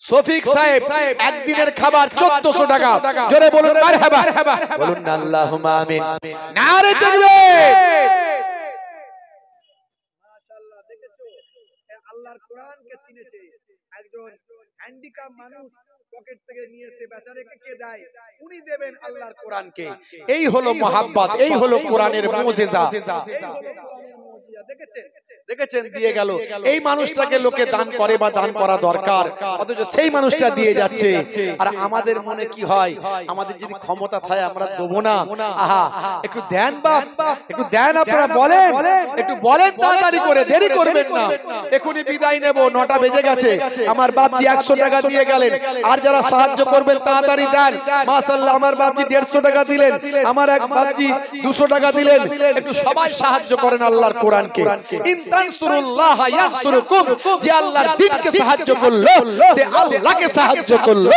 শফিক সাহেব একদিনের খাবার 1400 টাকা, জোরে বলুন মারহাবা, বলুন না আল্লাহুম্মা আমিন। নারে তাকবীর। মাশাআল্লাহ, দেখেছো আল্লাহর কোরআনকে চিনেছে। একজন হ্যান্ডিক্যাপ মানুষ পকেট থেকে নিয়েছে, বেচারাকে কে দেয়? উনি দেবেন আল্লাহর কোরআনকে। এই হলো মুহাব্বত, এই হলো কোরআনের মুজিজা। দেখেছেন দেখেছেন, দিয়ে গেল। এই মানুষটাকে লোকে দান করে বা দান করা দরকার, অথচ সেই মানুষটা দিয়ে যাচ্ছে। আর আমাদের মনে কি হয়, আমাদের যদি ক্ষমতা থাকে আমরা দেবো না। আহা, একটু দেন বাপ, একটু দেন, আপনারা বলেন, একটু বলেন তাড়াতাড়ি করে, দেরি করবেন না। এখনই বিদায় নেব, 9টা বেজে গেছে। আমার বাপজি 100 টাকা দিয়ে গেলেন, আর যারা সাহায্য করবেন তাড়াতাড়ি দেন। মাশাআল্লাহ, আমার বাপজি 150 টাকা দিলেন, আমার এক বাপজি 200 টাকা দিলেন। একটু সবাই সাহায্য করেন আল্লাহর কোরআনকে। ইনতানসুরুল্লাহ ইয়ানসুরকুম, যে আল্লাহর দ্বীনকে সাহায্য করলো সে আল্লাহকে সাহায্য করলো।